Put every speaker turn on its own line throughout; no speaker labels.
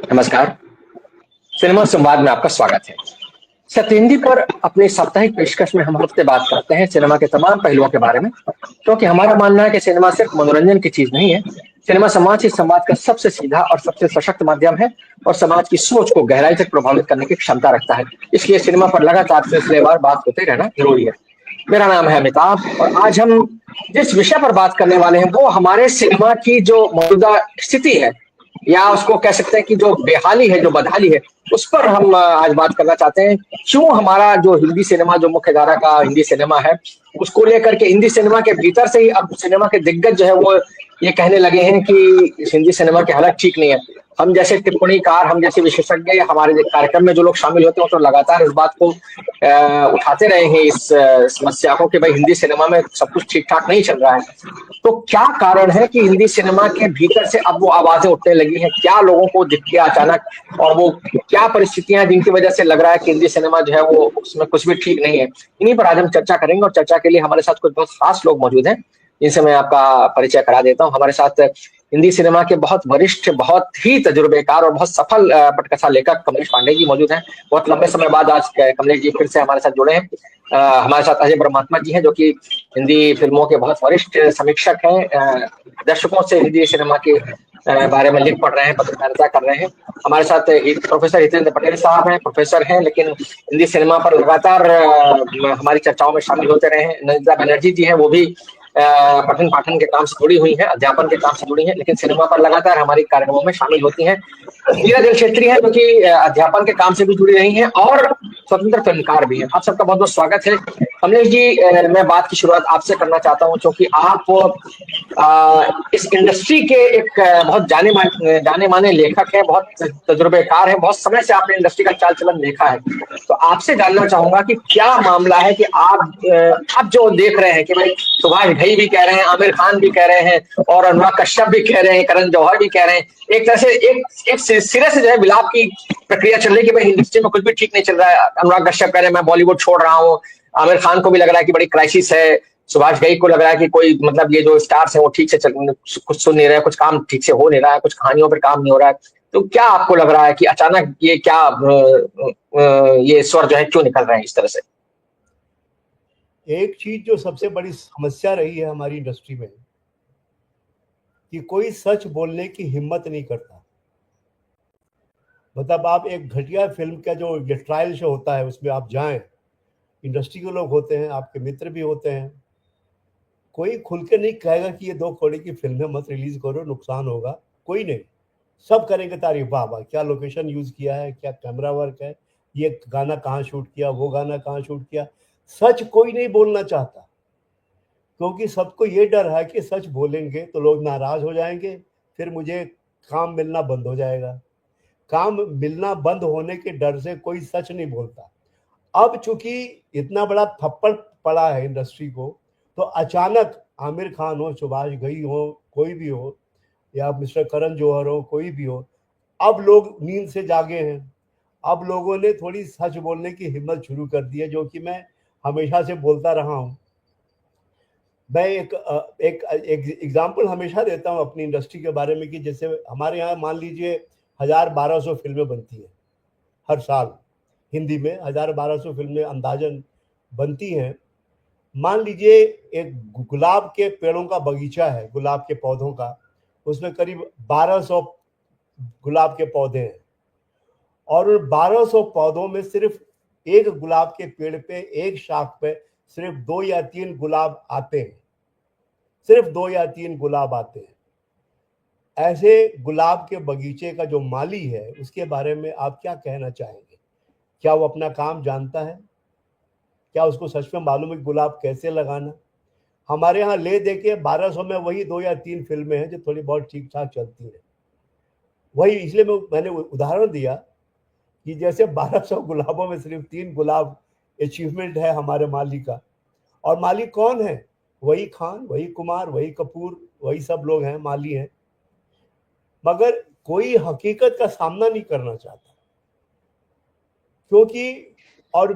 नमस्कार। सिनेमा संवाद में आपका स्वागत है। सत्यहिंदी पर अपनी साप्ताहिक पेशकश में हम हफ्ते बात करते हैं सिनेमा के तमाम पहलुओं के बारे में, क्योंकि हमारा मानना है कि सिनेमा सिर्फ मनोरंजन की चीज नहीं है। सिनेमा समाज से संवाद का सबसे सीधा और सबसे सशक्त माध्यम है और समाज की सोच को गहराई तक प्रभावित करने की क्षमता रखता है। इसलिए सिनेमा पर लगातार सिलसिलेवार बात होते रहना जरूरी है। मेरा नाम है अमिताभ और आज हम जिस विषय पर बात करने वाले हैं वो हमारे सिनेमा की जो मौजूदा स्थिति है, या उसको कह सकते हैं कि जो बेहाली है, जो बदहाली है, उस पर हम आज बात करना चाहते हैं। क्यों हमारा जो हिंदी सिनेमा, जो मुख्य धारा का हिंदी सिनेमा है, उसको लेकर के हिंदी सिनेमा के भीतर से ही अब सिनेमा के दिग्गज जो है वो ये कहने लगे हैं कि हिंदी सिनेमा की हालत ठीक नहीं है। हम जैसे टिप्पणीकार, हम जैसे विशेषज्ञ, हमारे कार्यक्रम में जो लोग शामिल होते हैं वो तो लगातार इस बात को उठाते रहे हैं, इस समस्या को, कि भाई हिंदी सिनेमा में सब कुछ ठीक ठाक नहीं चल रहा है। तो क्या कारण है कि हिंदी सिनेमा के भीतर से अब वो आवाजें उठने लगी हैं? क्या लोगों को दिख गया अचानक, और वो क्या परिस्थितियां हैं जिनकी वजह से लग रहा है कि हिंदी सिनेमा जो है वो उसमें कुछ भी ठीक नहीं है? इन्हीं पर आज हम चर्चा करेंगे और चर्चा के लिए हमारे साथ कुछ बहुत खास लोग मौजूद हैं, जिनसे मैं आपका परिचय करा देता हूँ। हमारे साथ हिंदी सिनेमा के बहुत वरिष्ठ, बहुत ही तजुर्बेकार और बहुत सफल पटकथा लेखक कमलेश पांडे जी मौजूद हैं। बहुत लंबे समय बाद आज कमलेश जी फिर से हमारे साथ जुड़े हैं। हमारे साथ अजय ब्रह्मात्मा जी हैं, जो कि हिंदी फिल्मों के बहुत वरिष्ठ समीक्षक हैं, दर्शकों से हिंदी सिनेमा के बारे में लिख पढ़ रहे हैं, पत्रकारिता कर रहे हैं। हमारे साथ प्रोफेसर हितेंद्र पटेल साहब हैं, प्रोफेसर हैं, लेकिन हिंदी सिनेमा पर लगातार हमारी चर्चाओं में शामिल होते रहे हैं। नंदिता बनर्जी जी हैं, वो भी पठन पाठन के काम से जुड़ी हुई हैं, अध्यापन के काम से जुड़ी हैं, लेकिन सिनेमा पर लगातार हमारी कार्यक्रमों में शामिल होती हैं। मीरा दिल छेत्री है, जो कि अध्यापन के काम से भी जुड़ी रही हैं और स्वतंत्र फिल्मकार भी हैं। आप सबका बहुत बहुत स्वागत है। कमलेश जी, मैं बात की शुरुआत आपसे करना चाहता हूं, क्योंकि आप इस इंडस्ट्री के एक बहुत जाने माने लेखक हैं, बहुत तजुर्बेकार हैं, बहुत समय से आपने इंडस्ट्री का चाल चलन देखा है। तो आपसे जानना चाहूंगा कि क्या मामला है कि आप जो देख रहे हैं कि भाई सुभाष घई भी कह रहे हैं, आमिर खान भी कह रहे हैं और अनुराग कश्यप भी कह रहे हैं, करण जौहर भी कह रहे हैं, एक तरह से एक सिरे से जो है विलाप की प्रक्रिया चल रही है कि भाई इंडस्ट्री में कुछ भी ठीक नहीं चल रहा है। अनुराग कश्यप कह रहे हैं मैं बॉलीवुड छोड़ रहा हूँ, आमिर खान को भी लग रहा है कि बड़ी क्राइसिस है, सुभाष घई को लग रहा है कि कोई मतलब ये जो स्टार्स हैं वो ठीक से कुछ सुन नहीं रहे, कुछ काम ठीक से हो नहीं रहा है, कुछ कहानियों पर काम नहीं हो रहा है। तो क्या आपको लग रहा है कि अचानक ये क्या ये स्वर जो है क्यों निकल रहे हैं इस तरह से?
एक चीज जो सबसे बड़ी समस्या रही है हमारी इंडस्ट्री में, कि कोई सच बोलने की हिम्मत नहीं करता। मतलब आप एक घटिया फिल्म का जो ये ट्रायल शो होता है उसमें आप जाएं, इंडस्ट्री के लोग होते हैं, आपके मित्र भी होते हैं, कोई खुल के नहीं कहेगा कि ये 2 करोड़ की फिल्म है, मत रिलीज करो, नुकसान होगा। कोई नहीं, सब करेंगे तारीफ, वाह वाह क्या लोकेशन यूज किया है, क्या कैमरा वर्क है, ये गाना कहाँ शूट किया, वो गाना कहाँ शूट किया। सच कोई नहीं बोलना चाहता, क्योंकि सबको ये डर है कि सच बोलेंगे तो लोग नाराज हो जाएंगे, फिर मुझे काम मिलना बंद हो जाएगा। काम मिलना बंद होने के डर से कोई सच नहीं बोलता। अब चूंकि इतना बड़ा थप्पड़ पड़ा है इंडस्ट्री को, तो अचानक आमिर खान हो, सुभाष घई हो, कोई भी हो, या मिस्टर करण जौहर हो, कोई भी हो, अब लोग नींद से जागे हैं। अब लोगों ने थोड़ी सच बोलने की हिम्मत शुरू कर दी है, जो कि मैं हमेशा से बोलता रहा हूँ। मैं एक एग्जाम्पल हमेशा देता हूँ अपनी इंडस्ट्री के बारे में, कि जैसे हमारे यहाँ मान लीजिए 1000-1200 फिल्में बनती हैं हर साल। हिंदी में 1000-1200 फिल्में अंदाजन बनती हैं। मान लीजिए एक गुलाब के पेड़ों का बगीचा है, गुलाब के पौधों का, उसमें करीब 1200 गुलाब के पौधे हैं, और उन 1200 पौधों में सिर्फ एक गुलाब के पेड़ पे, एक शाख पे सिर्फ 2 या 3 गुलाब आते हैं, सिर्फ 2 या 3 गुलाब आते हैं। ऐसे गुलाब के बगीचे का जो माली है, उसके बारे में आप क्या कहना चाहेंगे? क्या वो अपना काम जानता है? क्या उसको सच में मालूम है गुलाब कैसे लगाना? हमारे यहाँ ले दे के 1200 में वही 2 या 3 फिल्में हैं जो थोड़ी बहुत ठीक ठाक चलती हैं। वही इसलिए मैंने उदाहरण दिया कि जैसे 1200 गुलाबों में सिर्फ 3 गुलाब अचीवमेंट है हमारे माली का। और माली कौन है? वही खान, वही कुमार, वही कपूर, वही सब लोग हैं, माली हैं। मगर कोई हकीकत का सामना नहीं करना चाहता, क्योंकि और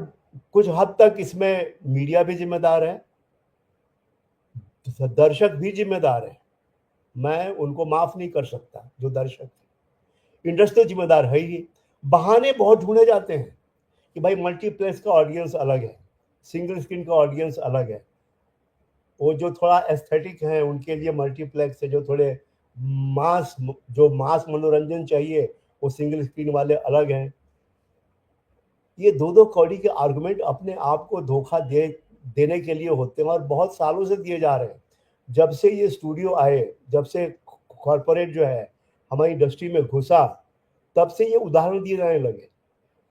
कुछ हद तक इसमें मीडिया भी जिम्मेदार है, दर्शक भी जिम्मेदार है। मैं उनको माफ नहीं कर सकता जो दर्शक है, इंडस्ट्री तो जिम्मेदार है ही। बहाने बहुत ढूंढे जाते हैं कि भाई मल्टीप्लेक्स का ऑडियंस अलग है, सिंगल स्क्रीन का ऑडियंस अलग है, वो जो थोड़ा एस्थेटिक है उनके लिए मल्टीप्लेक्स है, जो थोड़े मास मनोरंजन चाहिए वो सिंगल स्क्रीन वाले अलग हैं। ये दो कौड़ी के आर्गुमेंट अपने आप को धोखा देने के लिए होते हैं और बहुत सालों से दिए जा रहे हैं। जब से ये स्टूडियो आए, जब से कॉरपोरेट जो है हमारी इंडस्ट्री में घुसा, तब से ये उदाहरण दिए जाने लगे।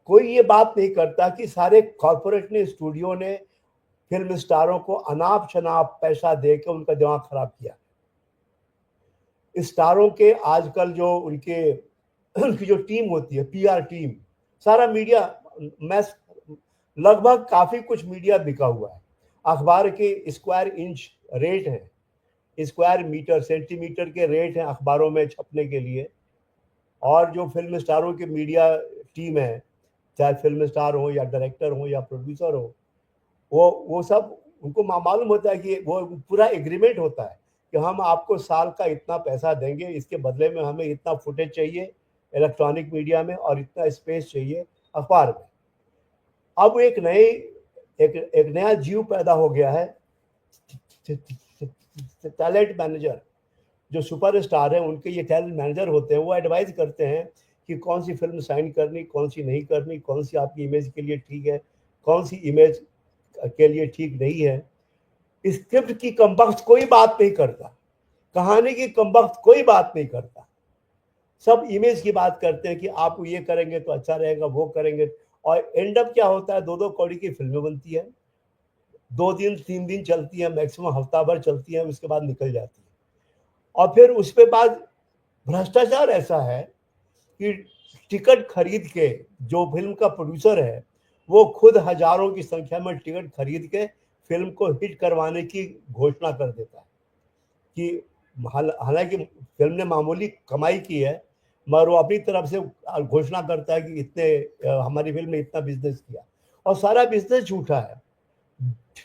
कोई ये बात नहीं करता कि सारे कॉरपोरेट ने, स्टूडियो ने फिल्म स्टारों को अनाप शनाप पैसा देकर उनका दिमाग खराब किया। स्टारों के आजकल जो उनकी जो टीम होती है, पीआर टीम, सारा मीडिया, मैं लगभग काफी कुछ मीडिया बिका हुआ है। अखबार के स्क्वायर इंच रेट है, स्क्वायर मीटर सेंटीमीटर के रेट हैं अखबारों में छपने के लिए, और जो फिल्म स्टारों की मीडिया टीम है, चाहे फिल्म स्टार हो या डायरेक्टर हो या प्रोड्यूसर हो, वो सब उनको मालूम होता है कि वो पूरा एग्रीमेंट होता है कि हम आपको साल का इतना पैसा देंगे, इसके बदले में हमें इतना फुटेज चाहिए इलेक्ट्रॉनिक मीडिया में और इतना स्पेस चाहिए अखबार में। अब एक नया जीव पैदा हो गया है, टैलेंट मैनेजर। जो सुपरस्टार है उनके ये टैलेंट मैनेजर होते हैं, वो एडवाइस करते हैं कि कौन सी फिल्म साइन करनी, कौन सी नहीं करनी, कौन सी आपकी इमेज के लिए ठीक है, कौन सी इमेज के लिए ठीक नहीं है। स्क्रिप्ट की कमबख्त कोई बात नहीं करता, कहानी की कमबख्त कोई बात नहीं करता, सब इमेज की बात करते हैं कि आप ये करेंगे तो अच्छा रहेगा, वो करेंगे। और एंड अप क्या होता है, दो कौड़ी की फिल्में बनती है, 2 दिन 3 दिन चलती है, मैक्सिमम हफ्ता भर चलती है, उसके बाद निकल जाती है। और फिर उसके बाद भ्रष्टाचार ऐसा है कि टिकट खरीद के जो फिल्म का प्रोड्यूसर है वो खुद हजारों की संख्या में टिकट खरीद के फिल्म को हिट करवाने की घोषणा कर देता है कि हालांकि फिल्म ने मामूली कमाई की है, मगर वो अपनी तरफ से घोषणा करता है कि इतने हमारी फिल्म ने इतना बिजनेस किया, और सारा बिजनेस झूठा है।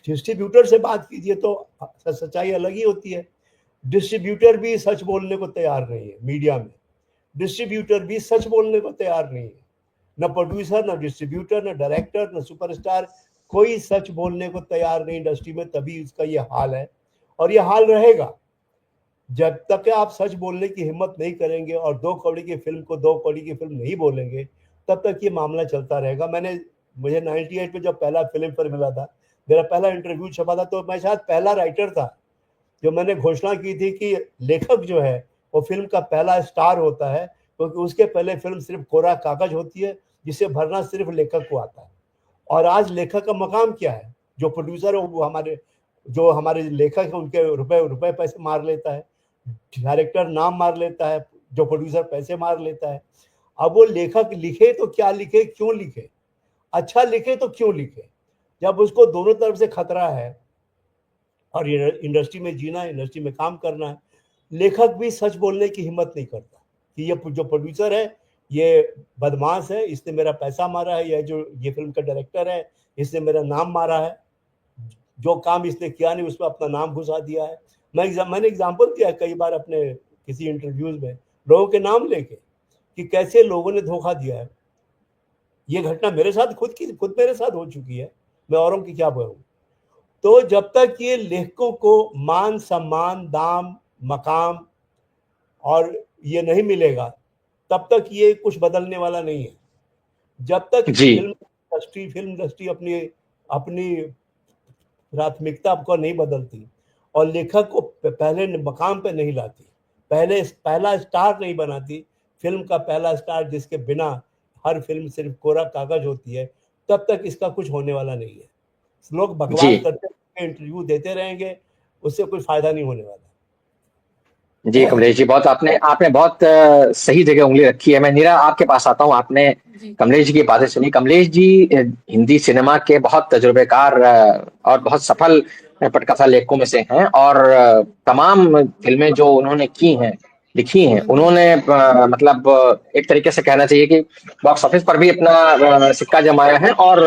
डिस्ट्रीब्यूटर से बात कीजिए तो सच्चाई अलग ही होती है। डिस्ट्रीब्यूटर भी सच बोलने को तैयार नहीं है मीडिया में, डिस्ट्रीब्यूटर भी सच बोलने को तैयार नहीं है, न प्रोड्यूसर, न डिस्ट्रीब्यूटर, न डायरेक्टर, न सुपरस्टार, कोई सच बोलने को तैयार नहीं इंडस्ट्री में। तभी इसका ये हाल है और ये हाल रहेगा जब तक आप सच बोलने की हिम्मत नहीं करेंगे और 2 कौड़ी की फिल्म को 2 कौड़ी की फिल्म नहीं बोलेंगे, तब तक ये मामला चलता रहेगा। मुझे 98 में जब पहला फिल्म पर मिला था, मेरा पहला इंटरव्यू छपा था, तो मैं शायद पहला राइटर था जो मैंने घोषणा की थी कि लेखक जो है वो फिल्म का पहला स्टार होता है, क्योंकि उसके पहले फिल्म सिर्फ कोरा कागज होती है जिसे भरना सिर्फ लेखक को आता है। और आज लेखक का मकाम क्या है? जो प्रोड्यूसर है वो हमारे लेखक है उनके रुपए पैसे मार लेता है, डायरेक्टर नाम मार लेता है, जो प्रोड्यूसर पैसे मार लेता है। अब वो लेखक लिखे तो क्या लिखे, क्यों लिखे, अच्छा लिखे तो क्यों लिखे, जब उसको दोनों तरफ से खतरा है और इंडस्ट्री में जीना है, इंडस्ट्री में काम करना है। लेखक भी सच बोलने की हिम्मत नहीं करता कि ये जो प्रोड्यूसर है ये बदमाश है, इसने मेरा पैसा मारा है, या जो ये फिल्म का डायरेक्टर है इसने मेरा नाम मारा है, जो काम इसने किया नहीं उसमें अपना नाम घुसा दिया है। मैंने एग्जांपल दिया कई बार अपने किसी इंटरव्यूज में लोगों के नाम लेके कि कैसे लोगों ने धोखा दिया है। ये घटना मेरे साथ खुद मेरे साथ हो चुकी है, मैं औरों की क्या बोलूं। तो जब तक ये लेखकों को मान सम्मान, दाम, मकाम और ये नहीं मिलेगा, तब तक ये कुछ बदलने वाला नहीं है। जब तक फिल्म इंडस्ट्री अपनी प्राथमिकता को नहीं बदलती और लेखक को पहले मकाम पे नहीं लाती, पहला स्टार नहीं बनाती, फिल्म का पहला स्टार जिसके बिना हर फिल्म सिर्फ कोरा कागज होती है, तब तक इसका कुछ होने वाला नहीं है। लोग बकवास करते रहेंगे, इंटरव्यू देते रहेंगे, उससे कोई फायदा नहीं होने वाला।
जी कमलेश जी, आपने बहुत सही जगह उंगली रखी है। मैं नीरा आपके पास आता हूँ। आपने कमलेश जी की बातें सुनी। कमलेश जी हिंदी सिनेमा के बहुत तजुर्बेकार और बहुत सफल पटकथा लेखकों में से हैं, और तमाम फिल्में जो उन्होंने की हैं, लिखी हैं, उन्होंने मतलब एक तरीके से कहना चाहिए कि बॉक्स ऑफिस पर भी अपना सिक्का जमाया है और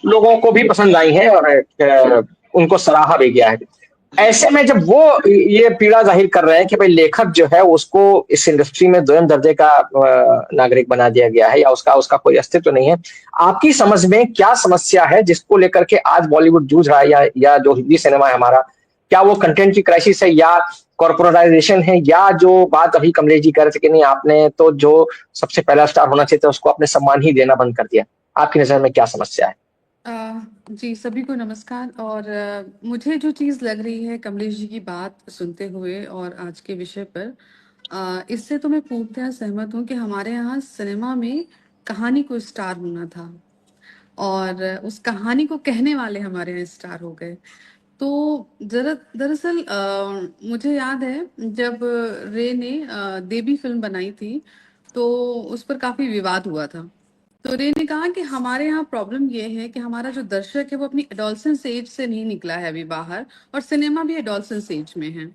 लोगों को भी पसंद आई है और उनको सराहा भी गया है। ऐसे में जब वो ये पीड़ा जाहिर कर रहे हैं कि भाई लेखक जो है उसको इस इंडस्ट्री में दोयम दर्जे का नागरिक बना दिया गया है या उसका उसका कोई अस्तित्व नहीं है, आपकी समझ में क्या समस्या है जिसको लेकर के आज बॉलीवुड जूझ रहा है या जो हिंदी सिनेमा है हमारा, क्या वो कंटेंट की क्राइसिस है या कॉर्पोरेटाइजेशन है या जो बात अभी कमलेश जी कह रहे थे कि नहीं आपने तो जो सबसे पहला स्टार होना चाहिए था उसको आपने सम्मान ही देना बंद कर दिया, आपकी नजर में क्या समस्या है?
जी, सभी को नमस्कार। और मुझे जो चीज़ लग रही है कमलेश जी की बात सुनते हुए और आज के विषय पर, इससे तो मैं पूर्णतः सहमत हूँ कि हमारे यहाँ सिनेमा में कहानी को स्टार होना था और उस कहानी को कहने वाले हमारे यहाँ स्टार हो गए। तो दरअसल मुझे याद है जब रे ने देवी फिल्म बनाई थी तो उस पर काफ़ी विवाद हुआ था। तो रे ने कहा कि हमारे यहाँ प्रॉब्लम ये है कि हमारा जो दर्शक है वो अपनी एडोलसेंस एज से नहीं निकला है अभी बाहर, और सिनेमा भी एडोलसेंस एज में है।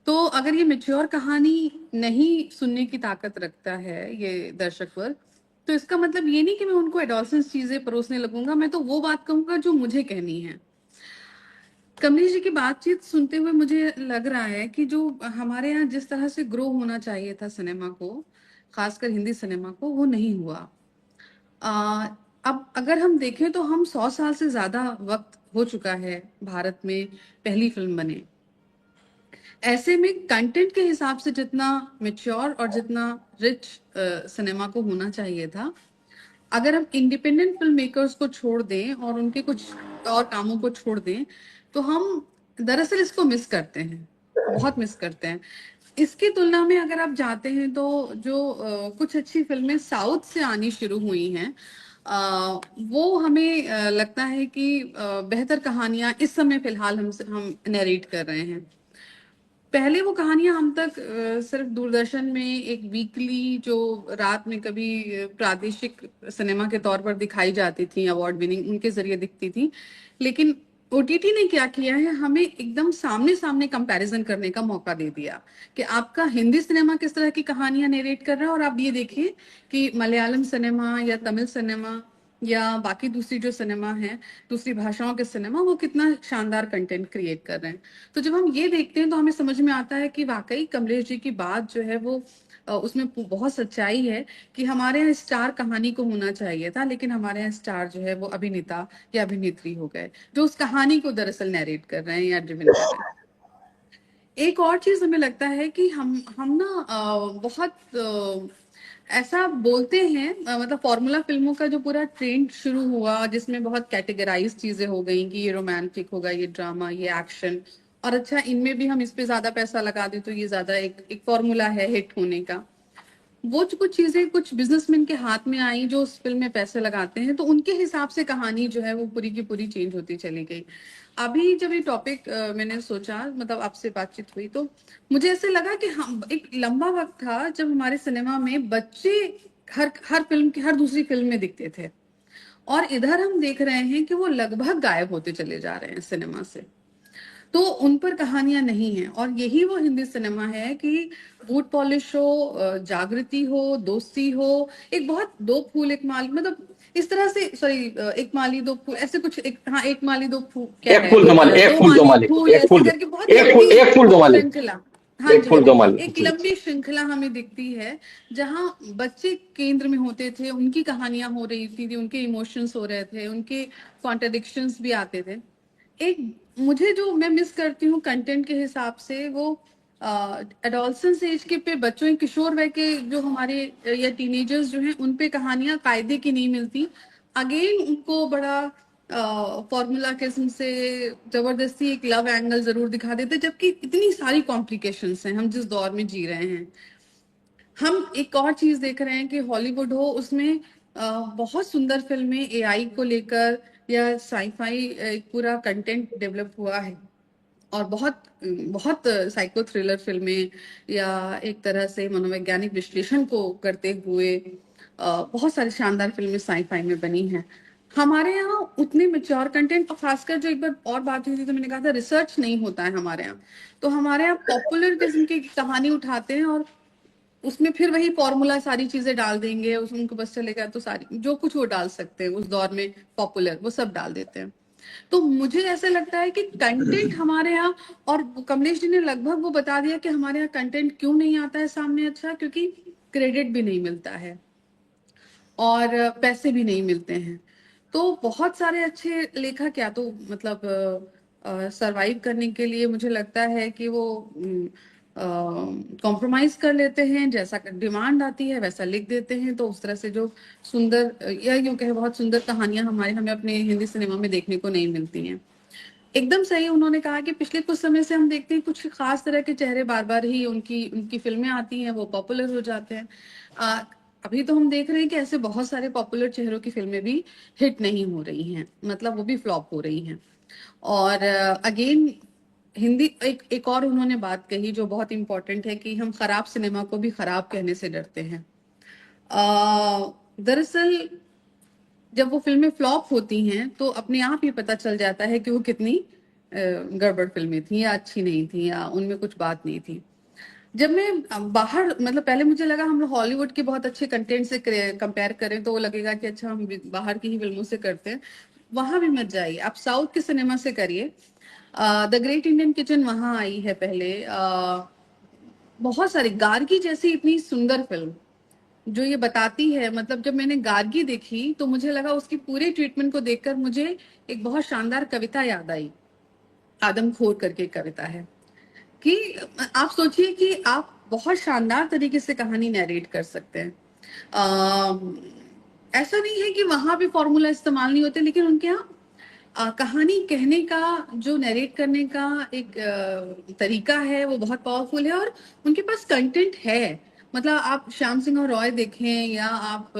तो अगर ये मैच्योर कहानी नहीं सुनने की ताकत रखता है ये दर्शक वर्ग, तो इसका मतलब ये नहीं कि मैं उनको एडोलसेंस चीजें परोसने लगूंगा, मैं तो वो बात कहूंगा जो मुझे कहनी है। कमलेश जी की बातचीत सुनते हुए मुझे लग रहा है कि जो हमारे यहाँ जिस तरह से ग्रो होना चाहिए था सिनेमा को, खासकर हिंदी सिनेमा को, वो नहीं हुआ। आ, अब अगर हम देखें तो हम 100 साल से ज्यादा वक्त हो चुका है भारत में पहली फिल्म बने। ऐसे में कंटेंट के हिसाब से जितना मेच्योर और जितना रिच सिनेमा को होना चाहिए था, अगर हम इंडिपेंडेंट फिल्म मेकर्स को छोड़ दें और उनके कुछ और कामों को छोड़ दें, तो हम दरअसल इसको मिस करते हैं, बहुत मिस करते हैं। इसकी तुलना में अगर आप जाते हैं तो जो कुछ अच्छी फिल्में साउथ से आनी शुरू हुई हैं, वो हमें लगता है कि बेहतर कहानियां इस समय फिलहाल हम नरेट कर रहे हैं। पहले वो कहानियां हम तक सिर्फ दूरदर्शन में एक वीकली जो रात में कभी प्रादेशिक सिनेमा के तौर पर दिखाई जाती थी, अवार्ड विनिंग उनके जरिए दिखती थी। लेकिन ओटीटी ने क्या किया है, हमें एकदम सामने सामने कंपैरिजन करने का मौका दे दिया कि आपका हिंदी सिनेमा किस तरह की कहानियां नरेट कर रहा है, और आप ये देखिए कि मलयालम सिनेमा या तमिल सिनेमा या बाकी दूसरी जो सिनेमा है, दूसरी भाषाओं के सिनेमा, वो कितना शानदार कंटेंट क्रिएट कर रहे हैं। तो जब हम ये देखते हैं तो हमें समझ में आता है कि वाकई कमलेश जी की बात जो है वो उसमें बहुत सच्चाई है कि हमारे यहाँ स्टार कहानी को होना चाहिए था, लेकिन हमारे यहाँ स्टार जो है वो अभिनेता या अभिनेत्री हो गए जो उस कहानी को दरअसल नरेट कर रहे हैं या ड्रिवन कर रहे हैं। एक और चीज हमें लगता है कि हम ना बहुत ऐसा बोलते हैं, मतलब फॉर्मूला फिल्मों का जो पूरा ट्रेंड शुरू हुआ जिसमें बहुत कैटेगराइज चीजें हो गई कि ये रोमांटिक होगा, ये ड्रामा, ये एक्शन, और अच्छा इनमें भी हम इस पे ज्यादा पैसा लगा दें तो ये ज्यादा एक फॉर्मूला है हिट होने का। वो जो कुछ चीजें कुछ बिजनेसमैन के हाथ में आई जो उस फिल्म में पैसे लगाते हैं, तो उनके हिसाब से कहानी जो है वो पूरी की पूरी चेंज होती चली गई। अभी जब ये टॉपिक मैंने सोचा, मतलब आपसे बातचीत हुई, तो मुझे ऐसे लगा कि हम एक लंबा वक्त था जब हमारे सिनेमा में बच्चे हर हर फिल्म की हर दूसरी फिल्म में दिखते थे, और इधर हम देख रहे हैं कि वो लगभग गायब होते चले जा रहे हैं सिनेमा से। तो उन पर कहानियां नहीं है, और यही वो हिंदी सिनेमा है कि बूट पॉलिश हो, जागृति हो, दोस्ती हो, एक बहुत दो फूल एक माली, मतलब इस तरह से, सॉरी, एक माली दो फूल, ऐसे कुछ, एक, हाँ, एक माली दो फूल क्या
एक
है,
फूल दो माली, एक
दो
फूल दो
माली
माली,
फूल,
एक
ऐसे
फूल दो,
करके बहुत लंबी
एक फूल दो माली,
श्रृंखला। हाँ
एक
जी, हाँ
फूल
जी,
दो माली
एक
जी।
लंबी श्रृंखला हमें दिखती है जहाँ बच्चे केंद्र में होते थे, उनकी कहानियां हो रही थी, उनके इमोशंस हो रहे थे, उनके कॉन्ट्रडिक्शंस भी आते थे। एक मुझे जो मैं मिस करती हूँ कंटेंट के हिसाब से, वो एडोलसेंस एज के पे बच्चों, किशोर वय के जो हमारे या टीनेजर्स जो हैं, उन पे कहानियां कायदे की नहीं मिलती। अगेन उनको बड़ा फॉर्मूला किस्म से जबरदस्ती एक लव एंगल जरूर दिखा देते, जबकि इतनी सारी कॉम्प्लिकेशंस हैं हम जिस दौर में जी रहे हैं। हम एक और चीज देख रहे हैं कि हॉलीवुड हो, उसमें बहुत सुंदर फिल्में एआई को लेकर या साईफाई एक पूरा कंटेंट डेवलप हुआ है, और बहुत बहुत साइको थ्रिलर फिल्में या एक तरह से मनोवैज्ञानिक विश्लेषण को करते हुए बहुत सारी शानदार फिल्में साईफाई में बनी हैं। हमारे यहाँ उतने मेच्योर कंटेंट, और खासकर जो एक बार और बात हुई थी तो मैंने कहा था रिसर्च नहीं होता है हमारे यहाँ। तो हमारे यहाँ पॉपुलर किस्म की कहानी उठाते हैं और उसमें फिर वही फॉर्मूला सारी चीजें डाल देंगे, उसमें उनको बस चलेगा तो सारी जो कुछ वो डाल सकते हैं उस दौर में पॉपुलर, वो सब डाल देते हैं। तो मुझे ऐसा लगता है कि कंटेंट हमारे यहाँ, और कमलेश जी ने लगभग वो बता दिया कि हमारे यहाँ कंटेंट क्यों नहीं आता है सामने, अच्छा क्योंकि क्रेडिट भी नहीं मिलता है और पैसे भी नहीं मिलते हैं। तो बहुत सारे अच्छे लेखक या तो मतलब सरवाइव करने के लिए मुझे लगता है कि वो कॉम्प्रोमाइज कर लेते हैं, जैसा डिमांड आती है वैसा लिख देते हैं। तो उस तरह से जो सुंदर या यूं कहे बहुत सुंदर कहानियां हमें अपने हिंदी सिनेमा में देखने को नहीं मिलती हैं। एकदम सही उन्होंने कहा कि पिछले कुछ समय से हम देखते हैं कुछ खास तरह के चेहरे बार बार ही उनकी उनकी फिल्में आती हैं, वो पॉपुलर हो जाते हैं। आ, अभी तो हम देख रहे हैं कि ऐसे बहुत सारे पॉपुलर चेहरों की फिल्में भी हिट नहीं हो रही हैं, मतलब वो भी फ्लॉप हो रही हैं। और अगेन हिंदी एक एक और उन्होंने बात कही जो बहुत इंपॉर्टेंट है कि हम खराब सिनेमा को भी खराब कहने से डरते हैं। दरअसल जब वो फिल्में फ्लॉप होती हैं तो अपने आप ही पता चल जाता है कि वो कितनी गड़बड़ फिल्में थी या अच्छी नहीं थी या उनमें कुछ बात नहीं थी। जब मैं बाहर मतलब पहले मुझे लगा हम लोग हॉलीवुड के बहुत अच्छे कंटेंट से कंपेयर करें तो वो लगेगा कि अच्छा हम बाहर की ही फिल्मों से करते हैं। वहां भी मत जाइए, आप साउथ के सिनेमा से करिए। द ग्रेट इंडियन किचन वहां आई है पहले। बहुत सारी गार्गी जैसी इतनी सुंदर फिल्म जो ये बताती है, मतलब जब मैंने गार्गी देखी तो मुझे लगा उसकी पूरे ट्रीटमेंट को देखकर मुझे एक बहुत शानदार कविता याद आई। आदमखोर करके एक कविता है कि आप सोचिए कि आप बहुत शानदार तरीके से कहानी नैरेट कर सकते हैं। ऐसा नहीं है कि वहां भी फॉर्मूला इस्तेमाल नहीं होते, लेकिन उनके यहाँ कहानी कहने का जो नैरेट करने का एक तरीका है वो बहुत पावरफुल है और उनके पास कंटेंट है। मतलब आप श्याम सिंह और रॉय देखें या आप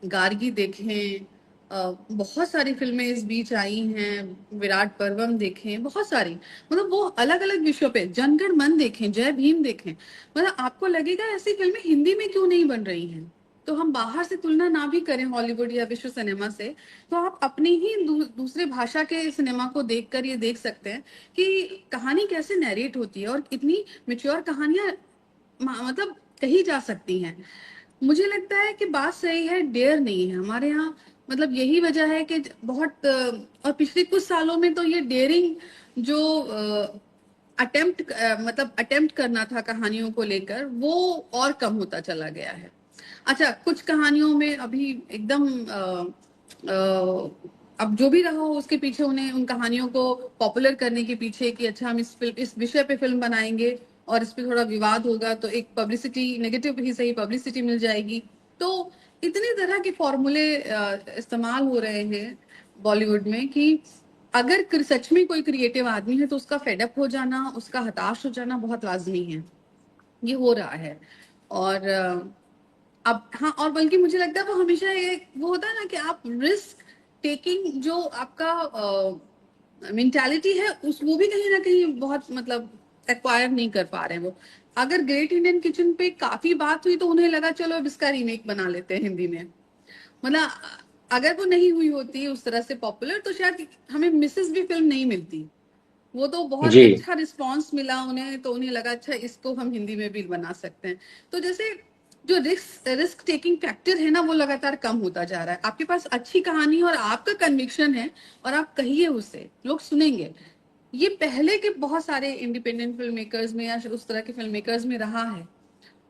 गार्गी देखें, बहुत सारी फिल्में इस बीच आई हैं, विराट पर्वम देखें, बहुत सारी, मतलब वो अलग अलग विषयों पे, जनगण मन देखें, जय भीम देखें, मतलब आपको लगेगा ऐसी फिल्में हिंदी में क्यों नहीं बन रही हैं। तो हम बाहर से तुलना ना भी करें हॉलीवुड या विश्व सिनेमा से, तो आप अपनी ही दूसरे भाषा के सिनेमा को देखकर ये देख सकते हैं कि कहानी कैसे नैरेट होती है और इतनी मेच्योर कहानियां मतलब कही जा सकती हैं। मुझे लगता है कि बात सही है, डेयर नहीं है हमारे यहाँ। मतलब यही वजह है कि बहुत और पिछले कुछ सालों में तो ये डेयरिंग जो अटेम्प्ट मतलब अटेम्प्ट करना था कहानियों को लेकर वो और कम होता चला गया है। अच्छा, कुछ कहानियों में अभी एकदम अब जो भी रहा हो उसके पीछे उन्हें उन कहानियों को पॉपुलर करने के पीछे कि अच्छा हम इस विषय पे फिल्म बनाएंगे और इस पे थोड़ा विवाद होगा तो एक पब्लिसिटी, नेगेटिव ही सही पब्लिसिटी मिल जाएगी। तो इतने तरह के फॉर्मूले इस्तेमाल हो रहे हैं बॉलीवुड में कि अगर सच में कोई क्रिएटिव आदमी है तो उसका फेडअप हो जाना, उसका हताश हो जाना बहुत लाजमी है। ये हो रहा है। और अब हाँ, और बल्कि मुझे लगता है वो हमेशा एक वो होता है ना कि आप रिस्क टेकिंग जो आपका मेंटालिटी है उस वो भी कहीं ना कहीं बहुत मतलब एक्वायर नहीं कर पा रहे हैं वो। अगर ग्रेट इंडियन किचन पे काफी बात हुई तो उन्हें लगा चलो अब इसका रीमेक बना लेते हैं हिंदी में। मतलब अगर वो नहीं हुई होती उस तरह से पॉपुलर तो शायद हमें मिसेस भी फिल्म नहीं मिलती। वो तो बहुत
जी
अच्छा रिस्पांस मिला उन्हें तो उन्हें लगा अच्छा इसको हम हिंदी में भी बना सकते हैं। तो जैसे जो रिस्क टेकिंग फैक्टर है ना वो लगातार कम होता जा रहा है। आपके पास अच्छी कहानी और आपका कन्विक्शन है और आप कहिए उसे, लोग सुनेंगे। ये पहले के बहुत सारे इंडिपेंडेंट फिल्म मेकर्स में या उस तरह के फिल्म मेकर्स में रहा है।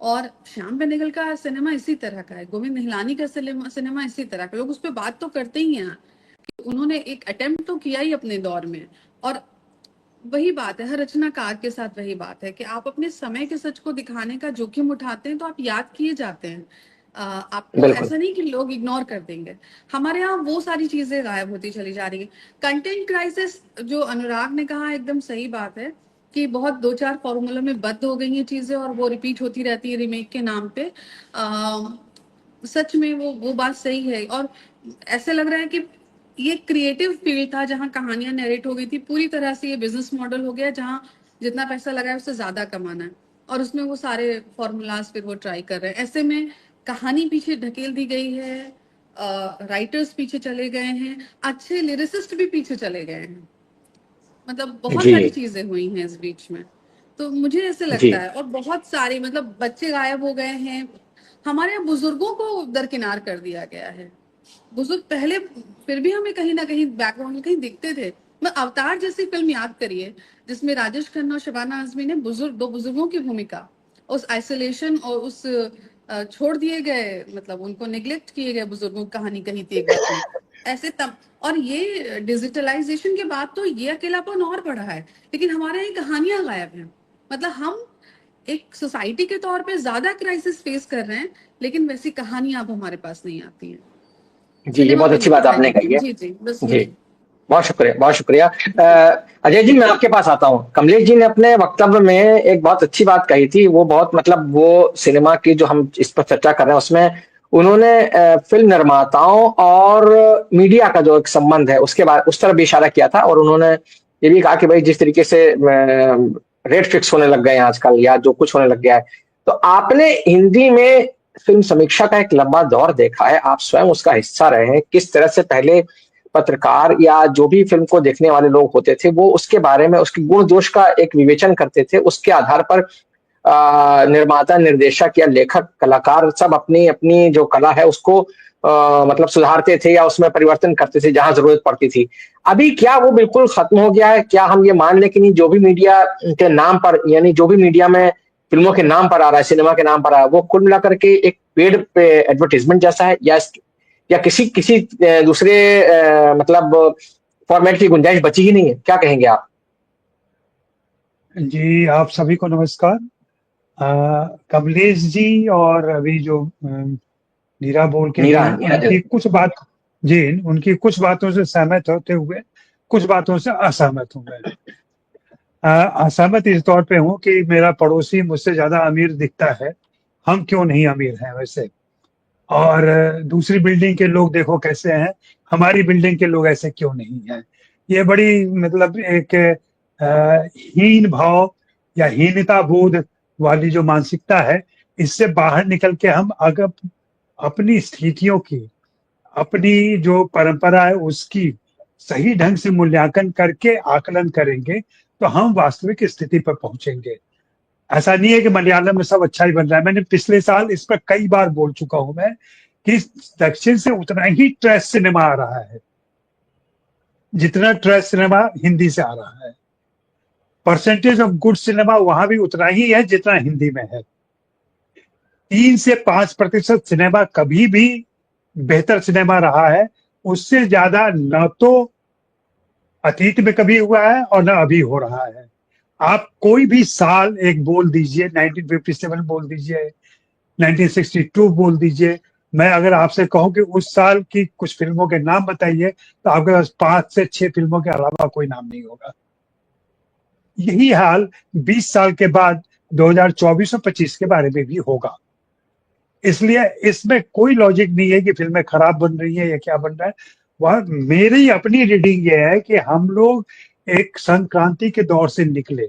और श्याम बेनेगल का सिनेमा इसी तरह का है, गोविंद निहलानी का सिनेमा इसी तरह का, लोग उस पर बात तो करते ही हैं। उन्होंने एक अटेम्प्ट तो किया ही अपने दौर में। और वही बात है, हर रचनाकार के साथ वही बात है कि आप अपने समय के सच को दिखाने का जोखिम उठाते हैं तो आप याद किए जाते हैं। आपको
बिल्कुल।
ऐसा नहीं कि लोग इग्नोर कर देंगे। हमारे यहाँ वो सारी चीजें गायब होती चली जा रही है। कंटेंट क्राइसिस जो अनुराग ने कहा एकदम सही बात है कि बहुत दो चार फॉर्मूलों में बंद हो गई हैं चीजें और वो रिपीट होती रहती है रिमेक के नाम पे। सच में वो बात सही है। और ऐसे लग रहा है कि ये क्रिएटिव फील्ड था जहां कहानियां नरेट हो गई थी, पूरी तरह से ये बिजनेस मॉडल हो गया जहां जितना पैसा लगा है उससे ज्यादा कमाना है। और उसमें वो सारे फॉर्मूलाज फिर वो ट्राई कर रहे हैं। ऐसे में कहानी पीछे ढकेल दी गई है, राइटर्स पीछे चले गए हैं, अच्छे लिरिसिस्ट भी पीछे चले गए हैं। मतलब बहुत
जी
सारी चीजें हुई हैं इस बीच में। तो मुझे ऐसे
जी
लगता है, और बहुत सारे मतलब बच्चे गायब हो गए हैं, हमारे यहाँ बुजुर्गों को दरकिनार कर दिया गया है। बुजुर्ग पहले फिर भी हमें कहीं ना कहीं बैकग्राउंड में कहीं दिखते थे। मैं अवतार जैसी फिल्म याद करिए, जिसमें राजेश खन्ना और शबाना आजमी ने दो बुजुर्गों की भूमिका, उस आइसोलेशन और उस छोड़ दिए गए, मतलब उनको निग्लेक्ट किए गए बुजुर्गों की कहानी कही थी एक बार में। ऐसे तब, और ये डिजिटलाइजेशन के बाद तो ये अकेलापन और बढ़ा है, लेकिन हमारे यहाँ कहानियां गायब हैं। मतलब हम एक सोसाइटी के तौर पे ज्यादा क्राइसिस फेस कर रहे हैं, लेकिन वैसी कहानियां अब हमारे पास नहीं आती हैं,
जी, ये
सिनेमा
बहुत
में
अच्छी
नहीं
बात
दिखाई
आपने
देती
कही
है।
है।
जी जी, बस
जी,
वही।
बहुत शुक्रिया, बहुत शुक्रिया। अजय जी, मैं आपके पास आता हूँ। कमलेश जी ने अपने वक्तव्य में एक बहुत अच्छी बात कही थी। वो बहुत, मतलब वो सिनेमा की जो हम इस पर चर्चा कर रहे हैं उसमें उन्होंने फिल्म निर्माताओं और मीडिया का जो एक संबंध है उसके बाद उस तरफ भी इशारा किया था, और उन्होंने ये भी कहा कि भाई जिस तरीके से रेट फिक्स होने लग गए हैं आजकल, या जो कुछ होने लग गया है, तो आपने हिंदी में फिल्म समीक्षा का एक लंबा दौर देखा है, आप स्वयं उसका हिस्सा रहे हैं। किस तरह से पहले पत्रकार या जो भी फिल्म को देखने वाले लोग होते थे वो उसके बारे में, उसके गुण दोष का एक विवेचन करते थे, उसके आधार पर निर्माता, निर्देशक या लेखक, कलाकार सब अपनी अपनी जो कला है उसको मतलब सुधारते थे या उसमें परिवर्तन करते थे जहां जरूरत पड़ती थी। अभी क्या वो बिल्कुल खत्म हो गया है? क्या हम ये मान लें कि नहीं, जो भी मीडिया के नाम पर, यानी जो भी मीडिया में फिल्मों के नाम पर आ रहा है, सिनेमा के नाम पर आ रहा है, वो कुल मिलाकर के एक पेड पे एडवर्टीजमेंट जैसा है, या किसी किसी दूसरे मतलब फॉर्मेट की गुंजाइश बची ही नहीं है? क्या कहेंगे आप?
जी, आप सभी को नमस्कार। कमलेश जी और अभी जो नीरा बोल के
नीरा,
गई,
नीरा जी।
उनकी कुछ बातों से सहमत होते हुए कुछ बातों से असहमत हूँ मैं। असहमत इस तौर पे हूँ कि मेरा पड़ोसी मुझसे ज्यादा अमीर दिखता है, हम क्यों नहीं अमीर हैं वैसे। और दूसरी बिल्डिंग के लोग देखो कैसे हैं, हमारी बिल्डिंग के लोग ऐसे क्यों नहीं हैं। ये बड़ी, मतलब एक हीन भाव या हीनता बोध वाली जो मानसिकता है, इससे बाहर निकल के हम अगर अपनी स्थितियों की, अपनी जो परंपरा है उसकी सही ढंग से मूल्यांकन करके आकलन करेंगे तो हम वास्तविक स्थिति पर पहुंचेंगे। ऐसा नहीं है कि मलयालम में सब अच्छा ही बन रहा है। मैंने पिछले साल इस पर कई बार बोल चुका हूं मैं कि दक्षिण से उतना ही ट्रैश सिनेमा आ रहा है जितना ट्रैश सिनेमा हिंदी से आ रहा है। परसेंटेज ऑफ गुड सिनेमा वहां भी उतना ही है जितना हिंदी में है। 3 से 5% सिनेमा कभी भी बेहतर सिनेमा रहा है, उससे ज्यादा न तो अतीत में कभी हुआ है और न अभी हो रहा है। आप कोई भी साल एक बोल दीजिए, 1957 बोल दीजिए, 1962 बोल दीजिए। मैं अगर आपसे कहूं कि उस साल की कुछ फिल्मों के नाम बताइए तो आपके पास 5 से 6 फिल्मों के अलावा कोई नाम नहीं होगा। यही हाल 20 साल के बाद 2024 और 25 के बारे में भी होगा। इसलिए इसमें कोई लॉजिक नहीं है कि फिल्में खराब बन रही है या क्या बन रहा है। वह मेरी अपनी रीडिंग ये है कि हम लोग एक संक्रांति के दौर से निकले,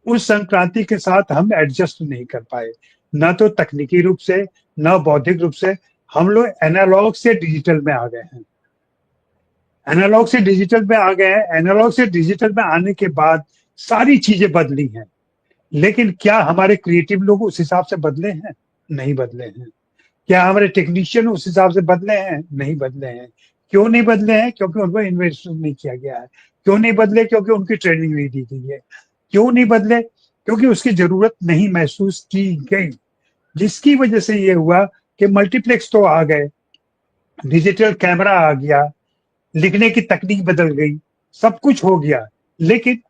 उस संक्रांति के साथ हम एडजस्ट नहीं कर पाए, न तो तकनीकी रूप से न बौद्धिक रूप से। हम लोग एनालॉग से डिजिटल में आ गए हैं, एनालॉग से डिजिटल में आ गए हैं। एनालॉग से डिजिटल में आने के बाद सारी चीजें बदली हैं, लेकिन क्या हमारे क्रिएटिव लोग उस हिसाब से बदले हैं? नहीं बदले हैं। क्या हमारे टेक्नीशियन उस हिसाब से बदले हैं? नहीं बदले हैं। क्यों नहीं बदले हैं? क्योंकि उनको इन्वेस्ट नहीं किया गया है। क्यों नहीं बदले? क्योंकि उनकी ट्रेनिंग नहीं दी गई है। क्यों नहीं बदले? क्योंकि उसकी जरूरत नहीं महसूस की गई, जिसकी वजह से ये हुआ कि मल्टीप्लेक्स तो आ गए, डिजिटल कैमरा आ गया, लिखने की तकनीक बदल गई, सब कुछ हो गया, लेकिन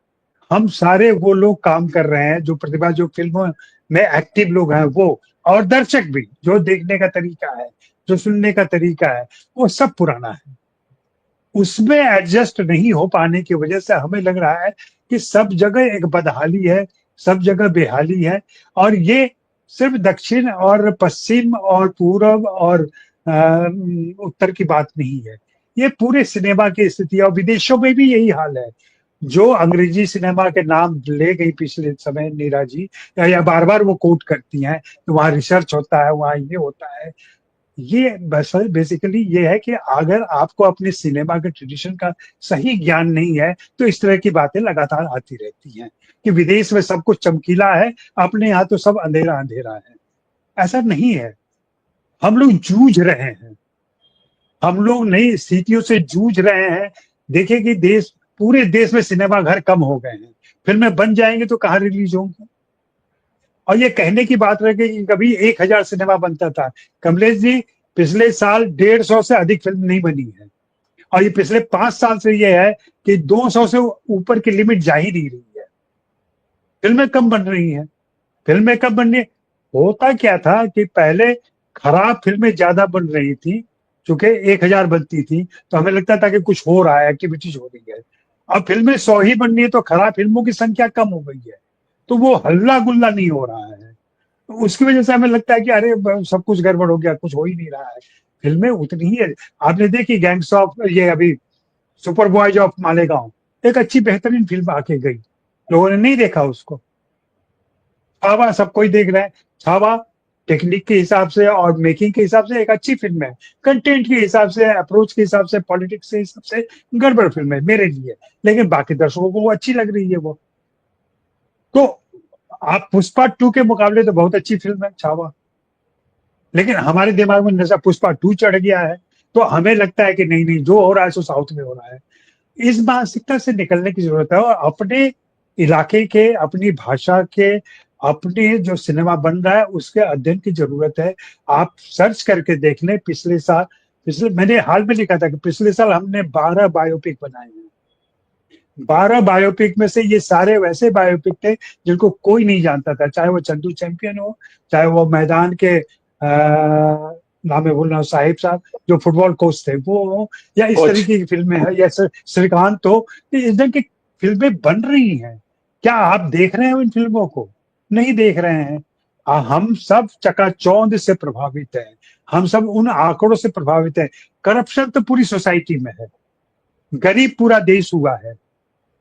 हम सारे वो लोग काम कर रहे हैं, जो प्रतिभा, जो फिल्मों में एक्टिव लोग हैं वो, और दर्शक भी, जो देखने का तरीका है, जो सुनने का तरीका है, वो सब पुराना है। उसमें एडजस्ट नहीं हो पाने की वजह से हमें लग रहा है कि सब जगह एक बदहाली है, सब जगह बेहाली है। और ये सिर्फ दक्षिण और पश्चिम और पूरब और उत्तर की बात नहीं है, ये पूरे सिनेमा की स्थिति है। और विदेशों में भी यही हाल है। जो अंग्रेजी सिनेमा के नाम ले गई पिछले समय नीरा जी, या बार बार वो कोट करती हैं, तो वहाँ रिसर्च होता है, वहाँ ये होता है। ये बस बेसिकली ये है कि अगर आपको अपने सिनेमा के ट्रेडिशन का सही ज्ञान नहीं है तो इस तरह की बातें लगातार आती रहती हैं कि विदेश में सब कुछ चमकीला है, अपने यहाँ तो सब अंधेरा अंधेरा है। ऐसा नहीं है, हम लोग जूझ रहे हैं। हम लोग नई स्थितियों से जूझ रहे हैं। देखिए कि पूरे देश में सिनेमा घर कम हो गए हैं, फिल्में बन जाएंगे तो कहाँ रिलीज होंगी। और ये कहने की बात रह गई कि कभी 1000 सिनेमा बनता था। कमलेश जी, पिछले साल 150 से अधिक फिल्म नहीं बनी है, और ये पिछले 5 साल से ये है कि 200 से ऊपर की लिमिट जा ही नहीं रही है। फिल्में कम बन रही हैं। फिल्में कब बननी, होता क्या था कि पहले खराब फिल्में ज्यादा बन रही थी, चूंकि 1000 बनती थी तो हमें लगता था कि कुछ हो रहा है, एक्टिविटीज हो रही है। अब फिल्में 100 ही बननी है तो खराब फिल्मों की संख्या कम हो गई है, तो वो हल्ला गुल्ला नहीं हो रहा है। तो उसकी वजह से हमें लगता है कि अरे सब कुछ गड़बड़ हो गया, कुछ हो ही नहीं रहा है। फिल्में उतनी ही है। आपने देखी गैंग्स ऑफ, ये अभी सुपर बॉयज ऑफ मालेगांव, एक अच्छी बेहतरीन फिल्म आके गई, लोगों ने नहीं देखा उसको। छावा सब कोई देख रहा है। छावा टेक्निक के हिसाब से और मेकिंग के हिसाब से एक अच्छी फिल्म है, कंटेंट के हिसाब से, अप्रोच के हिसाब से, पॉलिटिक्स के हिसाब से गड़बड़ फिल्म है मेरे लिए, लेकिन बाकी दर्शकों को वो अच्छी लग रही है वो। तो आप पुष्पा 2 के मुकाबले तो बहुत अच्छी फिल्म है छावा, लेकिन हमारे दिमाग में नशा पुष्पा 2 चढ़ गया है, तो हमें लगता है कि नहीं नहीं, जो हो रहा है सो साउथ में हो रहा है। इस मानसिकता से निकलने की जरूरत है, और अपने इलाके के, अपनी भाषा के, अपने जो सिनेमा बन रहा है उसके अध्ययन की जरूरत है। आप सर्च करके देख लें, पिछले मैंने हाल में लिखा था कि पिछले साल हमने 12 बायोपिक बनाए हैं। 12 बायोपिक में से ये सारे वैसे बायोपिक थे जिनको कोई नहीं जानता था, चाहे वो चंदू चैंपियन हो, चाहे वो मैदान के नाम है बोल रहा हूँ, साहिब साहब जो फुटबॉल कोच थे वो हो, या इस
कोच।
तरीके की फिल्में हैं, या श्रीकांत हो। इस ढंग की फिल्में बन रही हैं। क्या आप देख रहे हैं उन फिल्मों को? नहीं देख रहे हैं। हम सब चकाचौंध से प्रभावित हैं, हम सब उन आंकड़ों से प्रभावित हैं। करप्शन तो पूरी सोसाइटी में है, गरीब पूरा देश हुआ है,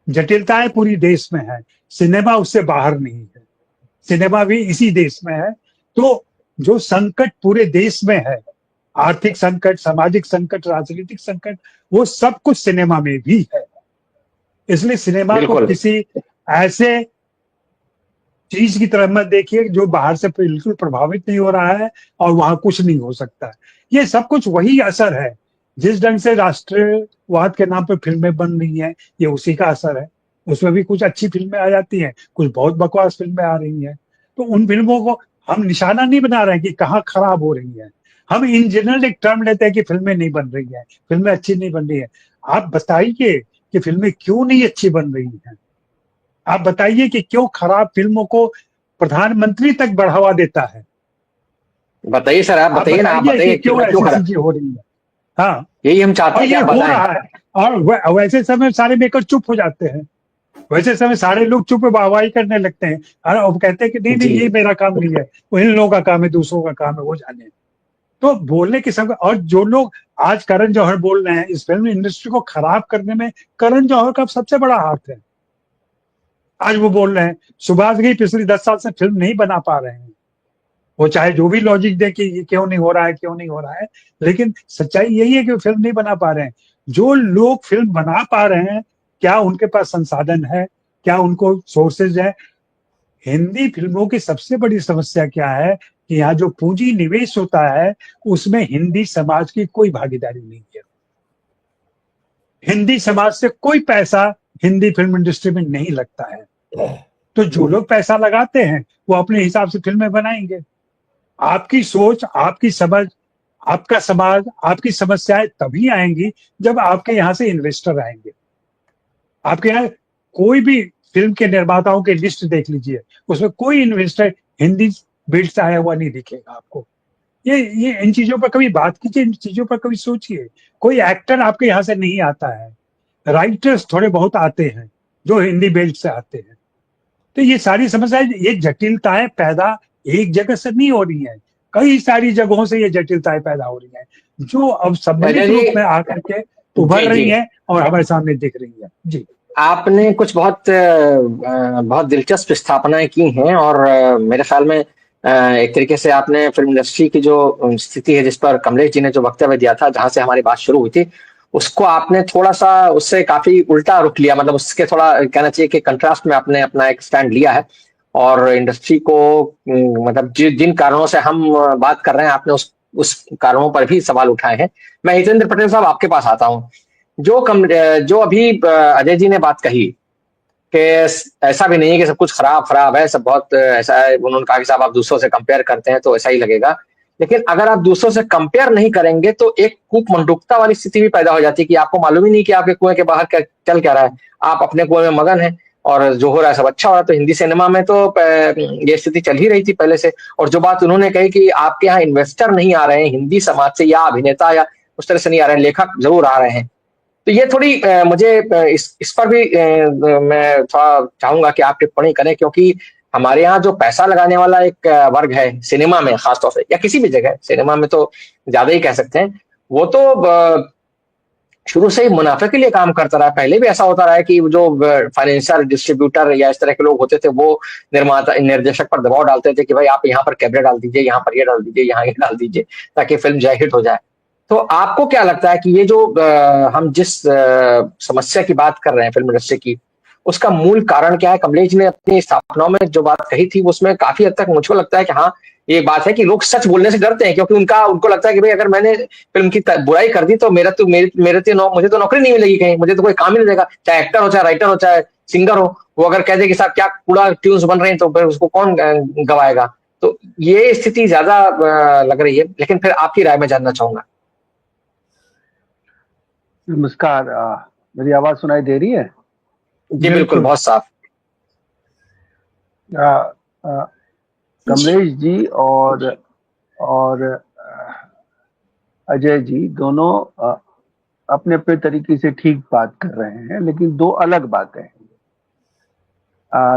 जटिलताएं पूरी देश में है, सिनेमा उससे बाहर नहीं है, सिनेमा भी इसी देश में है। तो जो संकट पूरे देश में है, आर्थिक संकट, सामाजिक संकट, राजनीतिक संकट, वो सब कुछ सिनेमा में भी है। इसलिए सिनेमा को
बिल्कुल।
किसी ऐसे चीज की तरह मत देखिए जो बाहर से बिल्कुल प्रभावित नहीं हो रहा है और वहां कुछ नहीं हो सकता है। ये सब कुछ वही असर है, जिस ढंग से राष्ट्रवाद के नाम पर फिल्में बन रही हैं, ये उसी का असर है। उसमें भी कुछ अच्छी फिल्में आ जाती हैं, कुछ बहुत बकवास फिल्में आ रही हैं। तो उन फिल्मों को हम निशाना नहीं बना रहे हैं कि कहाँ खराब हो रही है। हम इन जनरल एक टर्म लेते हैं कि फिल्में नहीं बन रही है, फिल्में अच्छी नहीं बन रही है। आप बताइए कि फिल्में क्यों नहीं अच्छी बन रही हैं? आप बताइए कि क्यों खराब फिल्मों को प्रधानमंत्री तक बढ़ावा देता है?
बताइए सर, आप बताइए ना, आप
बताइए
बताइए
कि क्यों
क्यों
ऐसी
खराब।
चीजें हो रही है। हाँ,
यही हम चाहते
और
हैं कि
ये
आप
हो
बताएं।
रहा है। और वैसे समय सारे मेकर चुप हो जाते हैं, वैसे समय सारे लोग चुप वाहवाही करने लगते हैं, और अब कहते हैं कि नहीं नहीं,
जी।
ये मेरा काम नहीं है, वो इन लोगों का काम है, दूसरों का काम है, वो जाने। तो बोलने के सब, और जो लोग आज करण जौहर बोल रहे हैं, इस फिल्म इंडस्ट्री को खराब करने में करण जौहर का सबसे बड़ा हाथ है। आज वो बोल रहे हैं, सुभाष घई पिछले 10 साल से फिल्म नहीं बना पा रहे हैं। वो चाहे जो भी लॉजिक दे कि ये क्यों नहीं हो रहा है, क्यों नहीं हो रहा है, लेकिन सच्चाई यही है कि वो फिल्म नहीं बना पा रहे हैं। जो लोग फिल्म बना पा रहे हैं, क्या उनके पास संसाधन है, क्या उनको सोर्सेज है? हिंदी फिल्मों की सबसे बड़ी समस्या क्या है कि यहाँ जो पूंजी निवेश होता है उसमें हिंदी समाज की कोई भागीदारी नहीं है। हिंदी समाज से कोई पैसा हिंदी फिल्म इंडस्ट्री में नहीं लगता है। तो जो लोग पैसा लगाते हैं वो अपने हिसाब से फिल्में बनाएंगे। आपकी सोच, आपकी समझ, आपका समाज, आपकी समस्याएं तभी आएंगी जब आपके यहाँ से इन्वेस्टर आएंगे। आपके यहाँ कोई भी फिल्म के निर्माताओं की लिस्ट देख लीजिए, उसमें कोई इन्वेस्टर हिंदी बेल्ट से आया हुआ नहीं दिखेगा आपको। ये इन चीजों पर कभी बात कीजिए, इन चीजों पर कभी सोचिए। कोई एक्टर आपके यहाँ से नहीं आता है, राइटर्स थोड़े बहुत आते हैं जो हिंदी बेल्ट से आते हैं। तो ये सारी समस्याएं, ये जटिलताएं पैदा एक जगह से नहीं हो रही है, कई सारी जगहों से ये जटिलताएं पैदा हो रही हैं, जो अब सम्मिलित
अजय जी।
रूप में आकर के उभर
जी
रही
जी,
हैं और हमारे सामने दिख रही है। जी,
आपने कुछ बहुत दिलचस्प स्थापनाएं की हैं, और मेरे ख्याल में एक तरीके से आपने फिल्म इंडस्ट्री की जो स्थिति है, जिस पर कमलेश जी ने जो वक्तव्य दिया था, जहां से हमारी बात शुरू हुई थी, उसको आपने थोड़ा सा उससे काफी उल्टा रुख लिया। मतलब उसके थोड़ा कहना चाहिए कि कंट्रास्ट में आपने अपना एक स्टैंड लिया है, और इंडस्ट्री को मतलब जिन कारणों से हम बात कर रहे हैं, आपने उस कारणों पर भी सवाल उठाए हैं। मैं हितेंद्र पटेल साहब आपके पास आता हूँ। जो अभी अजय जी ने बात कही कि ऐसा भी नहीं है कि सब कुछ खराब है, सब बहुत ऐसा है। उन्होंने कहा कि साहब आप दूसरों से कंपेयर करते हैं तो ऐसा ही लगेगा। लेकिन अगर आप दूसरों से कंपेयर नहीं करेंगे तो एक कूपमंडूकता वाली स्थिति भी पैदा हो जाती है कि आपको मालूम ही नहीं कि आपके कुएं के बाहर चल क्या रहा है। आप अपने कुएं में मगन हैं और जो हो रहा है सब अच्छा हो रहा है। तो हिंदी सिनेमा में तो ये स्थिति चल ही रही थी पहले से। और जो बात उन्होंने कही कि आपके यहाँ इन्वेस्टर नहीं आ रहे हैं हिंदी समाज से, या अभिनेता या उस तरह से नहीं आ रहे हैं, लेखक जरूर आ रहे हैं। तो ये थोड़ी मुझे इस पर भी मैं थोड़ा चाहूंगा कि आप टिप्पणी करें, क्योंकि हमारे यहाँ जो पैसा लगाने वाला एक वर्ग है सिनेमा में खासतौर से, या किसी भी जगह, सिनेमा में तो ज्यादा ही कह सकते हैं, वो तो शुरू से ही मुनाफे के लिए काम करता रहा है। पहले भी ऐसा होता रहा है कि जो फाइनेंशियल डिस्ट्रीब्यूटर या इस तरह के लोग होते थे वो निर्माता निर्देशक पर दबाव डालते थे कि भाई आप यहाँ पर कैमरे डाल दीजिए, यहाँ पर ये डाल दीजिए, यहाँ ये डाल दीजिए, ताकि फिल्म जय हिट हो जाए। तो आपको क्या लगता है कि ये जो हम जिस समस्या की बात कर रहे हैं फिल्म इंडस्ट्री की, उसका मूल कारण क्या है? कमलेश जी ने अपनी स्थापनाओं में जो बात कही थी उसमें काफी हद तक मुझको लगता है कि हाँ, ये बात है कि लोग सच बोलने से डरते हैं, क्योंकि उनको लगता है कि भाई अगर मैंने फिल्म की बुराई कर दी तो मुझे तो नौकरी नहीं मिलेगी कहीं, मुझे तो कोई काम ही नहीं देगा। चाहे एक्टर हो, चाहे राइटर हो, चाहे सिंगर हो, वो अगर कह दे कि साहब क्या कूड़ा ट्यून्स बन रहे हैं तो फिर उसको कौन गवाएगा। तो ये स्थिति ज्यादा लग रही है। लेकिन फिर आपकी राय में जानना चाहूंगा।
नमस्कार, मेरी आवाज सुनाई दे रही है?
जी बिल्कुल, बहुत साफ।
कमलेश जी और अजय जी दोनों अपने अपने तरीके से ठीक बात कर रहे हैं, लेकिन दो अलग बातें हैं।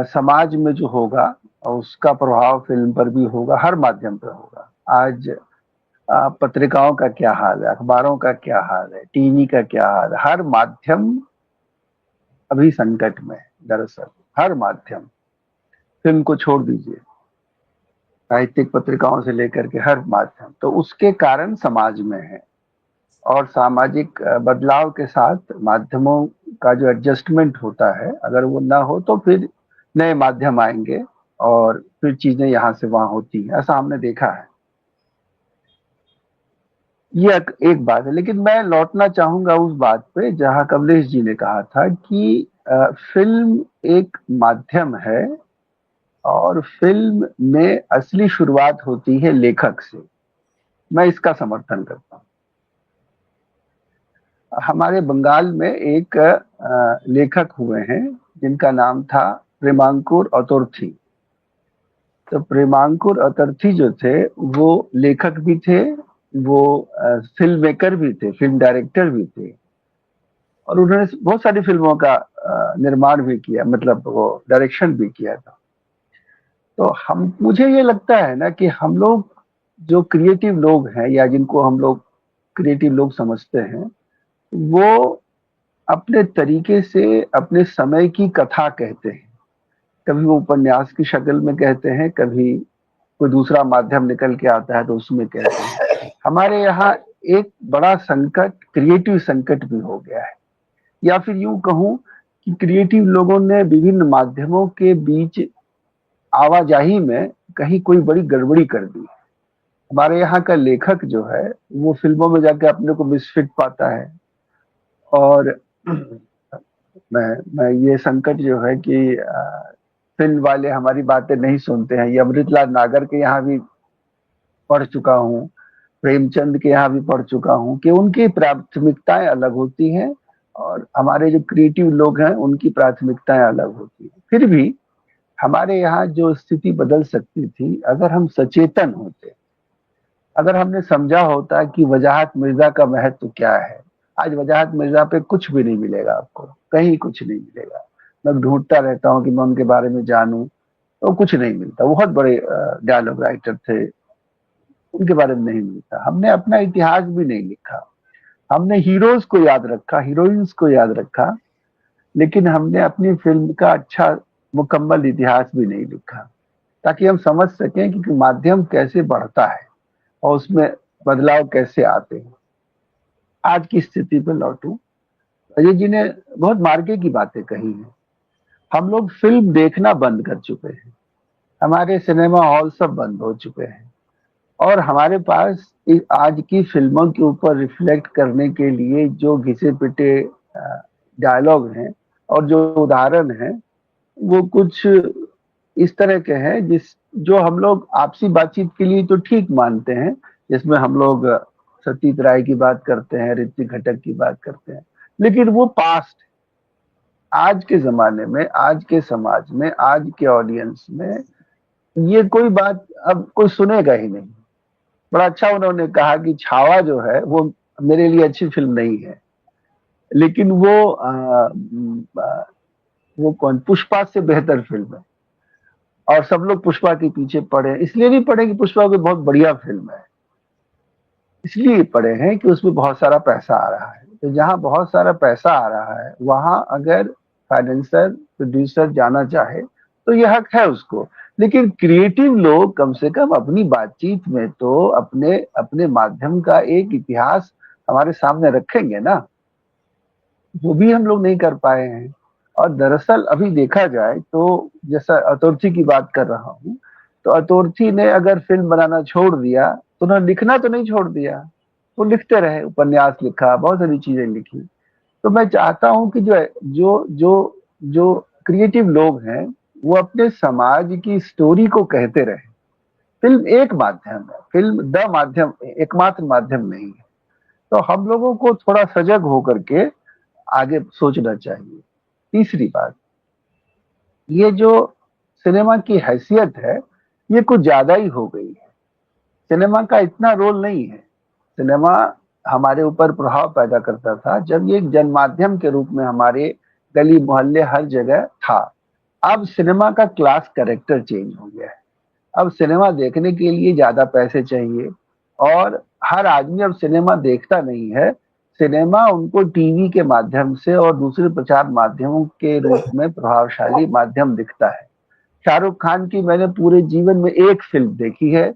समाज में जो होगा उसका प्रभाव फिल्म पर भी होगा, हर माध्यम पर होगा। आज पत्रिकाओं का क्या हाल है, अखबारों का क्या हाल है, टीवी का क्या हाल है, हर माध्यम अभी संकट में है। दरअसल हर माध्यम, फिल्म को छोड़ दीजिए, साहित्यिक पत्रिकाओं से लेकर के हर माध्यम, तो उसके कारण समाज में है। और सामाजिक बदलाव के साथ माध्यमों का जो एडजस्टमेंट होता है, अगर वो ना हो तो फिर नए माध्यम आएंगे और फिर चीजें यहाँ से वहां होती हैं। ऐसा हमने देखा है। ये एक बात है। लेकिन मैं लौटना चाहूंगा उस बात पे जहां कमलेश जी ने कहा था कि फिल्म एक माध्यम है और फिल्म में असली शुरुआत होती है लेखक से। मैं इसका समर्थन करता हूं। हमारे बंगाल में एक लेखक हुए हैं जिनका नाम था प्रेमांकुर अतुर्थी। तो प्रेमांकुर अतुर्थी जो थे वो लेखक भी थे, वो फिल्म मेकर भी थे, फिल्म डायरेक्टर भी थे, और उन्होंने बहुत सारी फिल्मों का निर्माण भी किया, मतलब वो डायरेक्शन भी किया था। तो मुझे ये लगता है ना कि हम लोग जो क्रिएटिव लोग हैं या जिनको हम लोग क्रिएटिव लोग समझते हैं, वो अपने तरीके से अपने समय की कथा कहते हैं। कभी वो उपन्यास की शक्ल में कहते हैं, कभी कोई दूसरा माध्यम निकल के आता है तो उसमें कहते हैं। हमारे यहाँ एक बड़ा संकट, क्रिएटिव संकट भी हो गया है, या फिर यूं कहूं कि क्रिएटिव लोगों ने विभिन्न माध्यमों के बीच आवाजाही में कहीं कोई बड़ी गड़बड़ी कर दी। हमारे यहाँ का लेखक जो है वो फिल्मों में जाके अपने को मिसफिट पाता है। और मैं ये संकट जो है कि फिल्म वाले हमारी बातें नहीं सुनते हैं। ये अमृतलाल नागर के यहाँ भी पढ़ चुका हूँ, प्रेमचंद के यहाँ भी पढ़ चुका हूँ कि उनकी प्राथमिकताएं अलग होती हैं और हमारे जो क्रिएटिव लोग हैं उनकी प्राथमिकताएं अलग होती हैं। फिर भी हमारे यहाँ जो स्थिति बदल सकती थी अगर हम सचेतन होते, अगर हमने समझा होता कि वजाहत मिर्जा का महत्व क्या है। आज वजाहत मिर्जा पे कुछ भी नहीं मिलेगा, आपको कहीं कुछ नहीं मिलेगा। मैं ढूंढता रहता हूँ कि मैं उनके बारे में जानूं तो कुछ नहीं मिलता। बहुत बड़े डायलॉग राइटर थे, उनके बारे में नहीं मिलता। हमने अपना इतिहास भी नहीं लिखा। हमने हीरोज को याद रखा, हीरोइंस को याद रखा, लेकिन हमने अपनी फिल्म का अच्छा मुकम्मल इतिहास भी नहीं लिखा, ताकि हम समझ सकें कि माध्यम कैसे बढ़ता है और उसमें बदलाव कैसे आते हैं। आज की स्थिति पर लौटूं, अजय जी ने बहुत मार्के की बातें कही हैं। हम लोग फिल्म देखना बंद कर चुके हैं, हमारे सिनेमा हॉल सब बंद हो चुके हैं। और हमारे पास आज की फिल्मों के ऊपर रिफ्लेक्ट करने के लिए जो घिसे पिटे डायलॉग हैं और जो उदाहरण हैं वो कुछ इस तरह के हैं जो हम लोग आपसी बातचीत के लिए तो ठीक मानते हैं, जिसमें हम लोग सतीश राय की बात करते हैं, ऋतिक घटक की बात करते हैं, लेकिन वो पास्ट आज के जमाने में, आज के समाज में, आज के ऑडियंस में ये कोई बात अब कोई सुनेगा ही नहीं। बड़ा अच्छा उन्होंने कहा कि छावा जो है वो मेरे लिए अच्छी फिल्म नहीं है, लेकिन वो कौन, पुष्पा से बेहतर फिल्म है। और सब लोग पुष्पा के पीछे पड़े, इसलिए नहीं पड़े कि पुष्पा कोई बहुत बढ़िया फिल्म है, इसलिए पड़े हैं कि उसमें बहुत सारा पैसा आ रहा है। तो जहां बहुत सारा पैसा आ रहा है वहां अगर फाइनेंसर प्रोड्यूसर जाना चाहे तो यह हक है उसको, लेकिन क्रिएटिव लोग कम से कम अपनी बातचीत में तो अपने अपने माध्यम का एक इतिहास हमारे सामने रखेंगे ना। वो भी हम लोग नहीं कर पाए हैं। और दरअसल अभी देखा जाए तो जैसा अतोर्थी की बात कर रहा हूँ, तो अतोर्थी ने अगर फिल्म बनाना छोड़ दिया तो उन्होंने लिखना तो नहीं छोड़ दिया, वो लिखते रहे, उपन्यास लिखा, बहुत सारी चीजें लिखी। तो मैं चाहता हूँ कि जो जो जो जो क्रिएटिव लोग हैं वो अपने समाज की स्टोरी को कहते रहे। फिल्म एक माध्यम है, फिल्म द माध्यम, एकमात्र माध्यम नहीं है। तो हम लोगों को थोड़ा सजग होकर के आगे सोचना चाहिए। तीसरी बात, ये जो सिनेमा की हैसियत है ये कुछ ज्यादा ही हो गई है। सिनेमा का इतना रोल नहीं है। सिनेमा हमारे ऊपर प्रभाव पैदा करता था जब ये एक जनमाध्यम के रूप में हमारे गली मोहल्ले हर जगह था। अब सिनेमा का क्लास कैरेक्टर चेंज हो गया है। अब सिनेमा देखने के लिए ज्यादा पैसे चाहिए और हर आदमी अब सिनेमा देखता नहीं है। सिनेमा उनको टीवी के माध्यम से और दूसरे प्रचार माध्यमों के रूप में प्रभावशाली माध्यम दिखता है। शाहरुख खान की मैंने पूरे जीवन में एक फिल्म देखी है,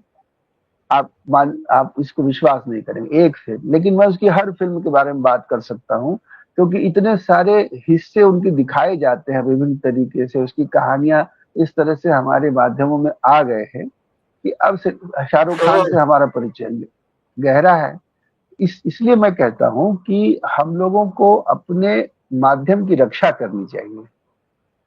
आप इसको विश्वास नहीं करेंगे, एक फिल्म, लेकिन मैं उसकी हर फिल्म के बारे में बात कर सकता हूँ क्योंकि इतने सारे हिस्से उनके दिखाए जाते हैं विभिन्न तरीके से, उसकी कहानियां इस तरह से हमारे माध्यमों में आ गए हैं कि अब शाहरुख खान से हमारा परिचय गहरा है। इसलिए मैं कहता हूं कि हम लोगों को अपने माध्यम की रक्षा करनी चाहिए।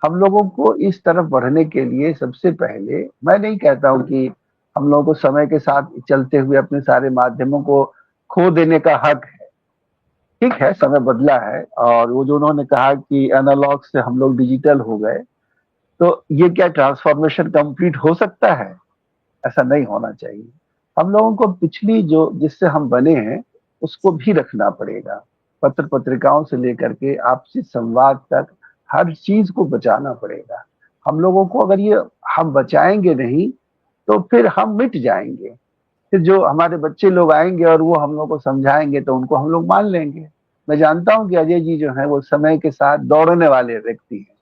हम लोगों को इस तरफ बढ़ने के लिए सबसे पहले, मैं नहीं कहता हूं कि हम लोगों को समय के साथ चलते हुए अपने सारे माध्यमों को खो देने का हक है। ठीक है, समय बदला है और वो जो उन्होंने कहा कि एनालॉग से हम लोग डिजिटल हो गए, तो ये क्या ट्रांसफॉर्मेशन कंप्लीट हो सकता है? ऐसा नहीं होना चाहिए। हम लोगों को पिछली जो जिससे हम बने हैं उसको भी रखना पड़ेगा। पत्र पत्रिकाओं से लेकर के आपसी संवाद तक हर चीज को बचाना पड़ेगा। हम लोगों को अगर ये हम बचाएंगे नहीं तो फिर हम मिट जाएंगे। फिर जो हमारे बच्चे लोग आएंगे और वो हम लोग को समझाएंगे तो उनको हम लोग मान लेंगे। मैं जानता हूं कि अजय जी जो है वो समय के साथ दौड़ने वाले व्यक्ति हैं,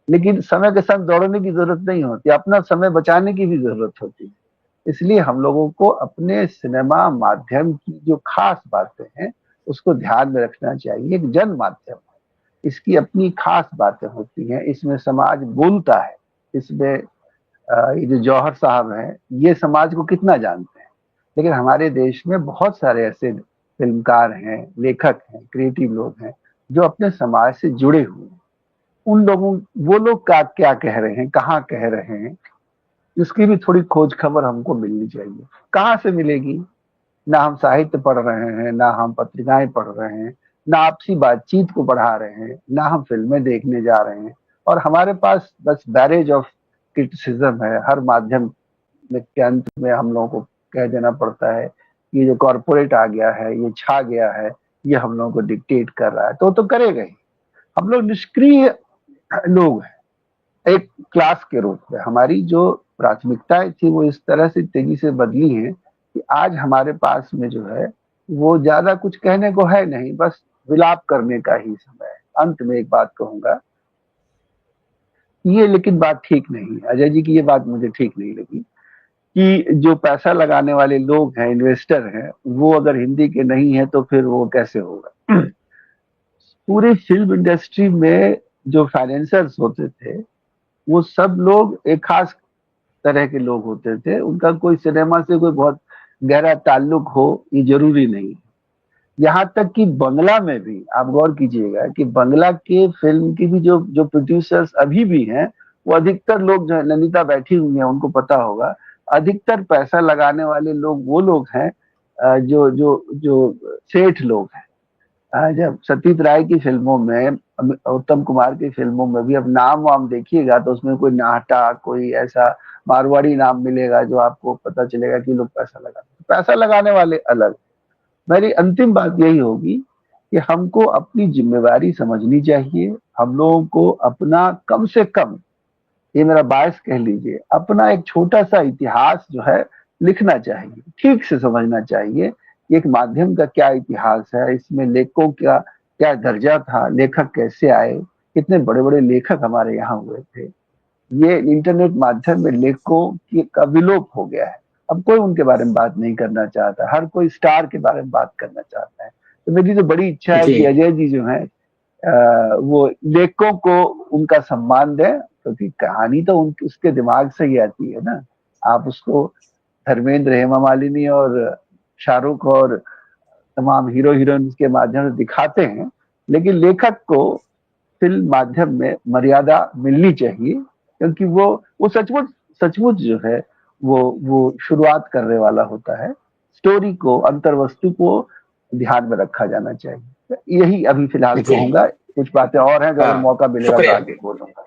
लेकिन समय के साथ दौड़ने की जरूरत नहीं होती, अपना समय बचाने की भी जरूरत होती है। इसलिए हम लोगों को अपने सिनेमा माध्यम की जो खास बातें हैं उसको ध्यान में रखना चाहिए। एक जन माध्यम है, इसकी अपनी खास बातें होती हैं, इसमें समाज बोलता है। इसमें ये जो जौहर साहब हैं ये समाज को कितना जानते हैं, लेकिन हमारे देश में बहुत सारे ऐसे फिल्मकार हैं, लेखक हैं, क्रिएटिव लोग हैं जो अपने समाज से जुड़े हुए हैं। उन लोगों, वो लोग क्या कह रहे हैं, कहाँ कह रहे हैं, इसकी भी थोड़ी खोज खबर हमको मिलनी चाहिए। कहाँ से मिलेगी? ना हम साहित्य पढ़ रहे हैं, ना हम पत्रिकाएं पढ़ रहे हैं, ना आपसी बातचीत को बढ़ा रहे हैं, ना हम फिल्में देखने जा रहे हैं, और हमारे पास बस बैरेज ऑफ क्रिटिसिज्म है। हर माध्यम में के अंत में हम लोगों को कह देना पड़ता है ये जो कॉर्पोरेट आ गया है, ये छा गया है, ये हम लोगों को डिक्टेट कर रहा है, तो करेगा ही। हम लोग निष्क्रिय लोग हैं एक क्लास के रूप में। हमारी जो प्राथमिकताएं थी वो इस तरह से तेजी से बदली हैं कि आज हमारे पास में जो है वो ज्यादा कुछ कहने को है नहीं, बस विलाप करने का ही समय है। अंत में एक बात कहूंगा, ये लेकिन बात ठीक नहीं है, अजय जी की ये बात मुझे ठीक नहीं लगी कि जो पैसा लगाने वाले लोग हैं, इन्वेस्टर हैं, वो अगर हिंदी के नहीं है तो फिर वो कैसे होगा। पूरी फिल्म इंडस्ट्री में जो फाइनेंसर्स होते थे वो सब लोग एक खास तरह के लोग होते थे। उनका कोई सिनेमा से कोई बहुत गहरा ताल्लुक हो ये जरूरी नहीं। यहाँ तक कि बंगला में भी आप गौर कीजिएगा कि बंगला के फिल्म की भी जो जो प्रोड्यूसर्स अभी भी हैं, वो अधिकतर लोग, जो नंदिता बैठी हुई हैं उनको पता होगा, अधिकतर पैसा लगाने वाले लोग वो लोग हैं जो जो जो सेठ लोग हैं। जब सत्यजीत राय की फिल्मों में, उत्तम कुमार की फिल्मों में भी अब नाम वाम देखिएगा तो उसमें कोई नाहटा, कोई ऐसा मारवाड़ी नाम मिलेगा जो आपको पता चलेगा कि लोग पैसा लगाने वाले अलग। मेरी अंतिम बात यही होगी कि हमको अपनी जिम्मेवारी समझनी चाहिए। हम लोगों को अपना कम से कम, ये मेरा बायस कह लीजिए, अपना एक छोटा सा इतिहास जो है लिखना चाहिए, ठीक से समझना चाहिए। एक माध्यम का क्या इतिहास है, इसमें लेखकों का क्या दर्जा था, लेखक कैसे आए, कितने बड़े बड़े लेखक हमारे यहाँ हुए थे। ये इंटरनेट माध्यम में लेखकों का विलोप हो गया है। अब कोई उनके बारे में बात नहीं करना चाहता, हर कोई स्टार के बारे में बात करना चाहता है। तो मेरी तो बड़ी इच्छा है कि अजय जी जो है वो लेखकों को उनका सम्मान दें, क्योंकि कहानी तो उसके दिमाग से ही आती है ना। आप उसको धर्मेंद्र, हेमा मालिनी और शाहरुख और तमाम हीरो हीरोइन के माध्यम से दिखाते हैं, लेकिन लेखक को फिल्म माध्यम में मर्यादा मिलनी चाहिए, क्योंकि वो सचमुच जो है वो शुरुआत करने वाला होता है। स्टोरी को, अंतर्वस्तु को ध्यान में रखा जाना चाहिए। यही अभी फिलहाल कहूंगा, कुछ बातें और हैं जो अगर मौका मिलेगा तो आगे बोलूंगा।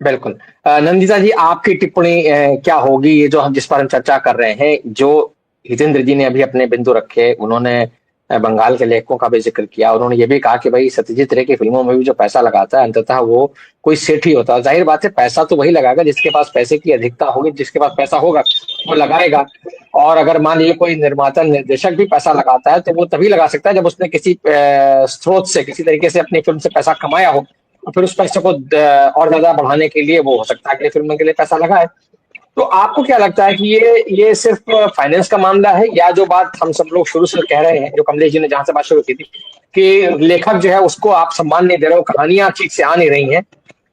बिल्कुल। नंदिता जी, आपकी टिप्पणी क्या होगी ये जो हम जिस पर हम चर्चा कर रहे हैं? जो हितेंद्र जी ने अभी अपने बिंदु रखे, उन्होंने बंगाल के लेखकों का भी जिक्र किया, उन्होंने ये भी कहा कि भाई सत्यजीत रे की फिल्मों में भी जो पैसा लगाता है अंततः वो कोई सेठ ही होता है। जाहिर बात है, पैसा तो वही लगाएगा जिसके पास पैसे की अधिकता होगी, जिसके पास पैसा होगा वो लगाएगा। और अगर मान लीजिए कोई निर्माता निर्देशक भी पैसा लगाता है तो वो तभी लगा सकता है जब उसने किसी स्रोत से, किसी तरीके से अपनी फिल्म से पैसा कमाया हो, और फिर उस पैसे को और ज्यादा बढ़ाने के लिए वो हो सकता है कि फिल्म के लिए पैसा लगाए। तो आपको क्या लगता है कि ये सिर्फ फाइनेंस का मामला है, या जो बात हम सब लोग शुरू से कह रहे हैं, जो कमलेश जी ने जहां से बात शुरू की थी कि लेखक जो है उसको आप सम्मान नहीं दे रहे हो, कहानियां ठीक से आ नहीं रही हैं?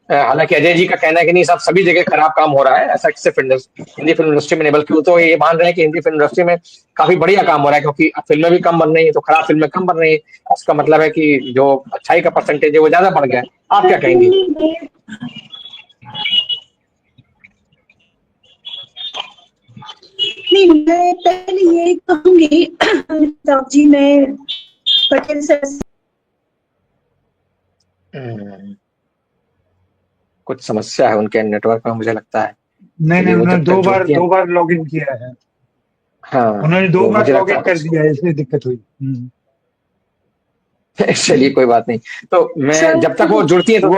हालांकि अजय जी का कहना है कि नहीं, सब सभी जगह खराब काम हो रहा है, ऐसा सिर्फ हिंदी फिल्म इंडस्ट्री में नहीं बल्कि वो तो ये मान रहे हैं कि हिंदी फिल्म इंडस्ट्री में काफी बढ़िया काम हो रहा है, क्योंकि फिल्में भी कम बन रही है, तो खराब फिल्में कम बन रही है। इसका मतलब है कि जो अच्छाई का परसेंटेज है वो ज्यादा बढ़ गया है। आप क्या कहेंगे?
नहीं, मैं पहले ये कहूंगी अमिताभ जी, मैं पटेल सर
कुछ समस्या है उनके नेटवर्क में, मुझे लगता है।
नहीं, उन्होंने दो बार लॉगिन किया है।
हाँ,
उन्होंने 2 बार लॉगिन कर दिया है, इसलिए दिक्कत हुई।
चलिए कोई बात नहीं। तो मैं जब तक वो जुड़ती है तो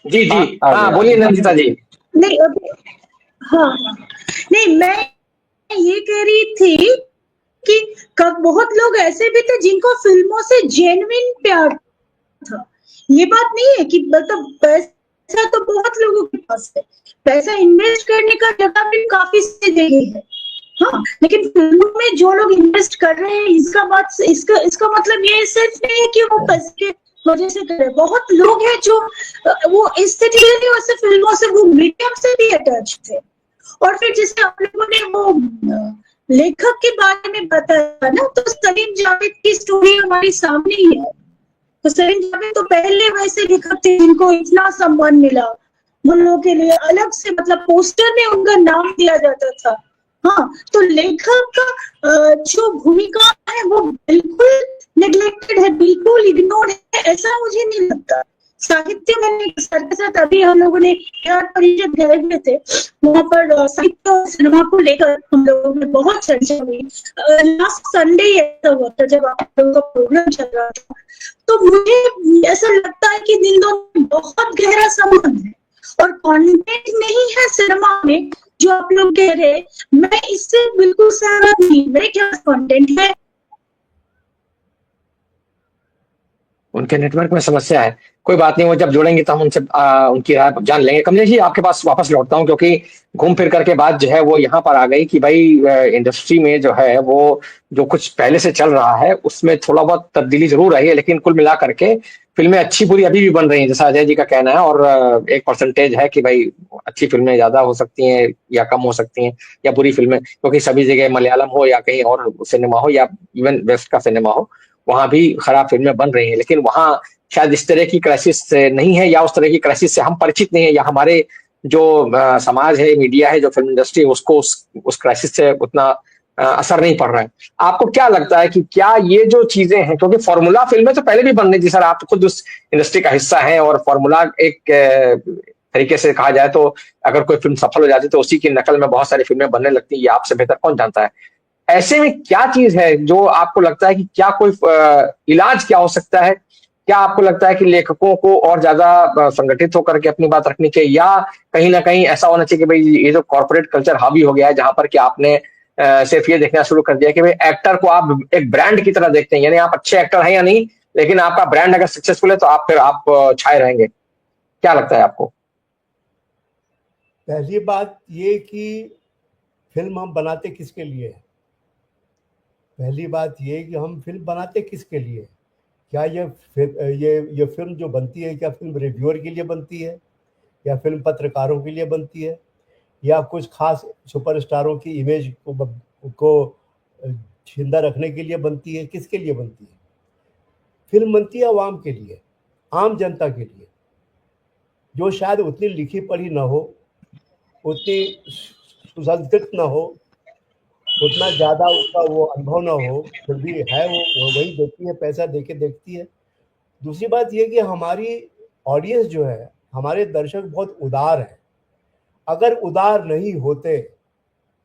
जी हाँ बोलिए नंदिता जी।
नहीं, हाँ नहीं, मैं ये कह रही थी कि बहुत लोग ऐसे भी थे जिनको फिल्मों से जेन्युइन प्यार था। ये बात नहीं है कि मतलब पैसा तो बहुत लोगों के पास है, पैसा इन्वेस्ट करने का जगह भी काफी सी जगह है, हाँ, लेकिन फिल्मों में जो लोग इन्वेस्ट कर रहे हैं इसका मतलब ये सिर्फ नहीं है कि वो पैसे के वजह से कर रहे हैं। बहुत लोग हैं जो वो एस्थेटिकली वैसे फिल्मों से, वो मीडियम से भी अटैच थे। और फिर जैसे आप लोगों ने वो लेखक के बारे में बताया ना, तो सलीम जावेद की स्टोरी हमारे सामने ही है। तो सलीम जावेद तो पहले वैसे लेखक थे जिनको इतना सम्मान मिला, उन लोगों के लिए अलग से मतलब पोस्टर में उनका नाम दिया जाता था। हाँ, तो लेखक का जो भूमिका है वो बिल्कुल नेग्लेक्टेड है, बिल्कुल इग्नोर है, ऐसा मुझे नहीं लगता। साहित्य में सर के साथ अभी हम लोगों ने परिषद गए हुए थे, वहाँ पर साहित्य और सिनेमा को लेकर हम लोगों में बहुत चर्चा हुई। लास्ट संडे ऐसा हुआ था जब आप लोगों का प्रोग्राम चल रहा था, तो मुझे ऐसा लगता है कि इन दोनों में बहुत गहरा संबंध है और कंटेंट नहीं है सिनेमा में जो आप लोग कह रहे हैं। मैं इससे बिल्कुल सहमत नहीं, मेरे क्या कंटेंट है।
उनके नेटवर्क में समस्या है। कोई बात नहीं, वो जब जुड़ेंगे तो हम उनसे उनकी राय जान लेंगे। कमलेश जी, आपके पास वापस लौटता हूँ, क्योंकि घूम फिर करके बात जो है वो यहाँ पर आ गई कि भाई इंडस्ट्री में जो है वो जो कुछ पहले से चल रहा है उसमें थोड़ा बहुत तब्दीली जरूर आई है, लेकिन कुल मिला करके फिल्में अच्छी बुरी अभी भी बन रही हैं, जैसा अजय जी का कहना है। और एक परसेंटेज है कि भाई अच्छी फिल्में ज्यादा हो सकती हैं या कम हो सकती हैं, या बुरी फिल्में, क्योंकि सभी जगह मलयालम हो या कहीं और सिनेमा हो या इवन वेस्ट का सिनेमा हो, वहां भी खराब फिल्में बन रही हैं। लेकिन वहां शायद इस तरह की क्राइसिस नहीं है, या उस तरह की क्राइसिस से हम परिचित नहीं है, या हमारे जो समाज है, मीडिया है, जो फिल्म इंडस्ट्री है, उसको उस क्राइसिस से उतना असर नहीं पड़ रहा है। आपको क्या लगता है कि क्या ये जो चीजें हैं, क्योंकि फॉर्मूला फिल्में तो पहले भी बन रही थी सर, आप खुद उस इंडस्ट्री का हिस्सा हैं, और फॉर्मूला एक तरीके से कहा जाए तो अगर कोई फिल्म सफल हो जाती है तो उसी की नकल में बहुत सारी फिल्में बनने लगती है, ये आपसे बेहतर कौन जानता है। ऐसे में क्या चीज है जो आपको लगता है कि क्या कोई इलाज क्या हो सकता है? क्या आपको लगता है कि लेखकों को और ज्यादा संगठित होकर के अपनी बात रखनी चाहिए, या कहीं ना कहीं ऐसा होना चाहिए कि भाई ये जो कॉर्पोरेट कल्चर हावी हो गया है, जहां पर कि आपने सिर्फ ये देखना शुरू कर दिया कि भाई एक्टर को आप एक ब्रांड की तरह देखते हैं, यानी आप अच्छे एक्टर हैं या नहीं, लेकिन आपका ब्रांड अगर सक्सेसफुल है तो आप फिर आप छाए रहेंगे। क्या लगता है आपको?
पहली बात ये कि फिल्म हम बनाते किसके लिए है। पहली बात ये कि हम फिल्म बनाते किसके लिए। क्या ये फिल्म जो बनती है, क्या फिल्म रिव्यूअर के लिए बनती है, या फिल्म पत्रकारों के लिए बनती है, या कुछ खास सुपरस्टारों की इमेज को जिंदा रखने के लिए बनती है? किसके लिए बनती है? फिल्म बनती है आवाम के लिए, आम जनता के लिए, जो शायद उतनी लिखी पढ़ी ना हो, उतनी सुसंस्कृत ना हो, उतना ज़्यादा उसका वो अनुभव ना हो, फिर भी है वो वही देखती है, पैसा देके देखती है। दूसरी बात ये कि हमारी ऑडियंस जो है, हमारे दर्शक बहुत उदार हैं। अगर उदार नहीं होते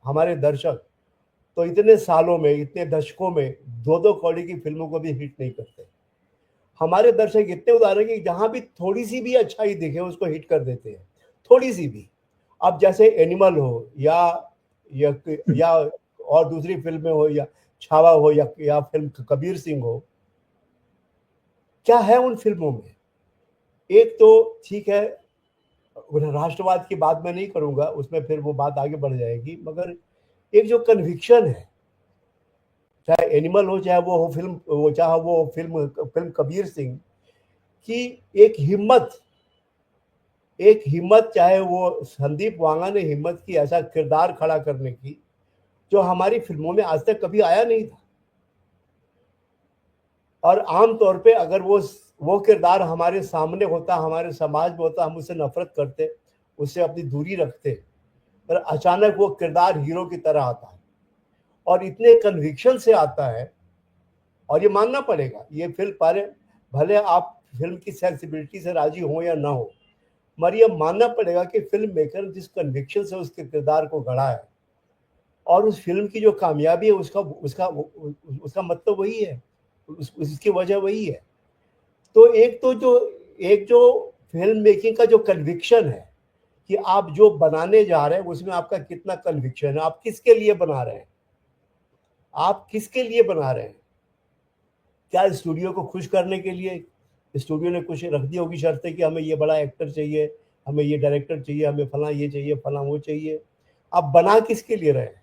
हमारे दर्शक, तो इतने सालों में, इतने दशकों में 2-2 कौड़ी की फिल्मों को भी हिट नहीं करते। हमारे दर्शक इतने उदार हैं कि जहाँ भी थोड़ी सी भी अच्छाई दिखे उसको हिट कर देते हैं, थोड़ी सी भी। अब जैसे एनिमल हो या और दूसरी फिल्में हो, या छावा हो, या फिल्म कबीर सिंह हो, क्या है उन फिल्मों में? एक तो ठीक है, राष्ट्रवाद की बात मैं नहीं करूंगा, उसमें फिर वो बात आगे बढ़ जाएगी, मगर एक जो कन्विक्शन है, चाहे एनिमल हो, चाहे वो फिल्म कबीर सिंह की, एक हिम्मत, चाहे वो संदीप वांगा ने हिम्मत की ऐसा किरदार खड़ा करने की, जो हमारी फिल्मों में आज तक कभी आया नहीं था। और आम तौर पे अगर वो किरदार हमारे सामने होता, हमारे समाज में होता, हम उससे नफरत करते, उससे अपनी दूरी रखते, पर अचानक वो किरदार हीरो की तरह आता है और इतने कन्विक्शन से आता है। और ये मानना पड़ेगा, ये फिल्म भले आप फिल्म की सेंसिबिलिटी से राजी हो या ना हो, मगर ये मानना पड़ेगा कि फिल्म मेकर जिस कन्विक्शन से उसके किरदार को गढ़ा है, और उस फिल्म की जो कामयाबी है उसका मतलब वही है, उसकी वजह वही है। तो एक जो फिल्म मेकिंग का जो कन्विक्शन है कि आप जो बनाने जा रहे हैं उसमें आपका कितना कन्विक्शन है, आप किसके लिए बना रहे हैं, आप किसके लिए बना रहे हैं। क्या स्टूडियो को खुश करने के लिए स्टूडियो ने कुछ रख दी होगी शर्तें कि हमें ये बड़ा एक्टर चाहिए, हमें ये डायरेक्टर चाहिए, हमें फला ये चाहिए, फला वो चाहिए। आप बना किसके लिए रहे हैं?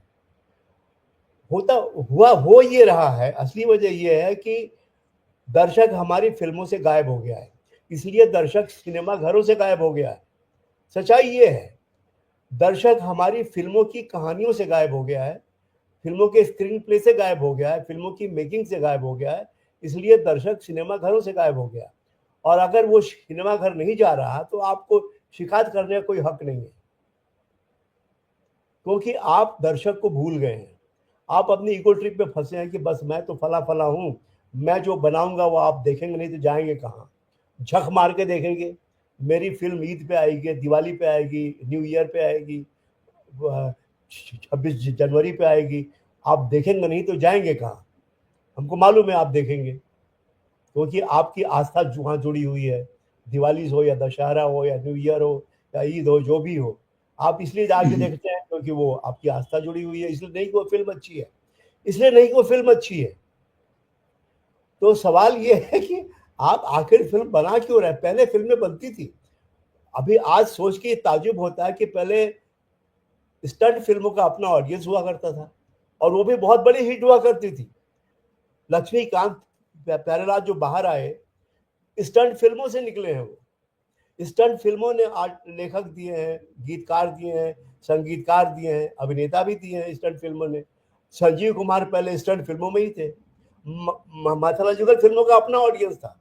हो ये रहा है, असली वजह ये है कि दर्शक हमारी फिल्मों से गायब हो गया है, इसलिए दर्शक सिनेमा घरों से गायब हो गया है। सच्चाई ये है, दर्शक हमारी फिल्मों की कहानियों से गायब हो गया है, फिल्मों के स्क्रीन प्ले से गायब हो गया है, फिल्मों की मेकिंग से गायब हो गया है, इसलिए दर्शक सिनेमा घरों से गायब हो गया। और अगर वो सिनेमा घर नहीं जा रहा तो आपको शिकायत करने का कोई हक नहीं है, क्योंकि आप दर्शक को भूल गए हैं। आप अपनी ईगो ट्रिप में फंसे हैं कि बस मैं तो फला फला हूं, मैं जो बनाऊंगा वो आप देखेंगे, नहीं तो जाएंगे कहाँ, झक मार के देखेंगे। मेरी फिल्म ईद पे आएगी, दिवाली पे आएगी, न्यू ईयर पे आएगी, 26 जनवरी पे आएगी, आप देखेंगे नहीं तो जाएंगे कहाँ? हमको मालूम है आप देखेंगे, क्योंकि आपकी आस्था वहाँ जुड़ी हुई है। दिवाली हो या दशहरा हो या न्यू ईयर हो या ईद हो, जो भी हो, आप इसलिए जाके देखते हैं क्योंकि वो आपकी आस्था जुड़ी हुई है, इसलिए नहीं कि वो फिल्म अच्छी है, इसलिए नहीं कि वो फिल्म अच्छी है। तो सवाल ये है कि आप आखिर फिल्म बना क्यों रहे? पहले फिल्में बनती थी। अभी आज सोच के ताज्जुब होता है कि पहले स्टंट फिल्मों का अपना ऑडियंस हुआ करता था और वो भी बहुत बड़ी हिट हुआ करती थी। लक्ष्मीकांत प्यारेलाल जो बाहर आए, स्टंट फिल्मों से निकले हैं। वो स्टंट फिल्मों ने आर्ट लेखक दिए हैं, गीतकार दिए हैं, संगीतकार दिए हैं, अभिनेता भी दिए हैं स्टंट फिल्मों ने। संजीव कुमार पहले स्टंट फिल्मों में ही थे। मैथोलॉजिकल फिल्मों का अपना ऑडियंस था।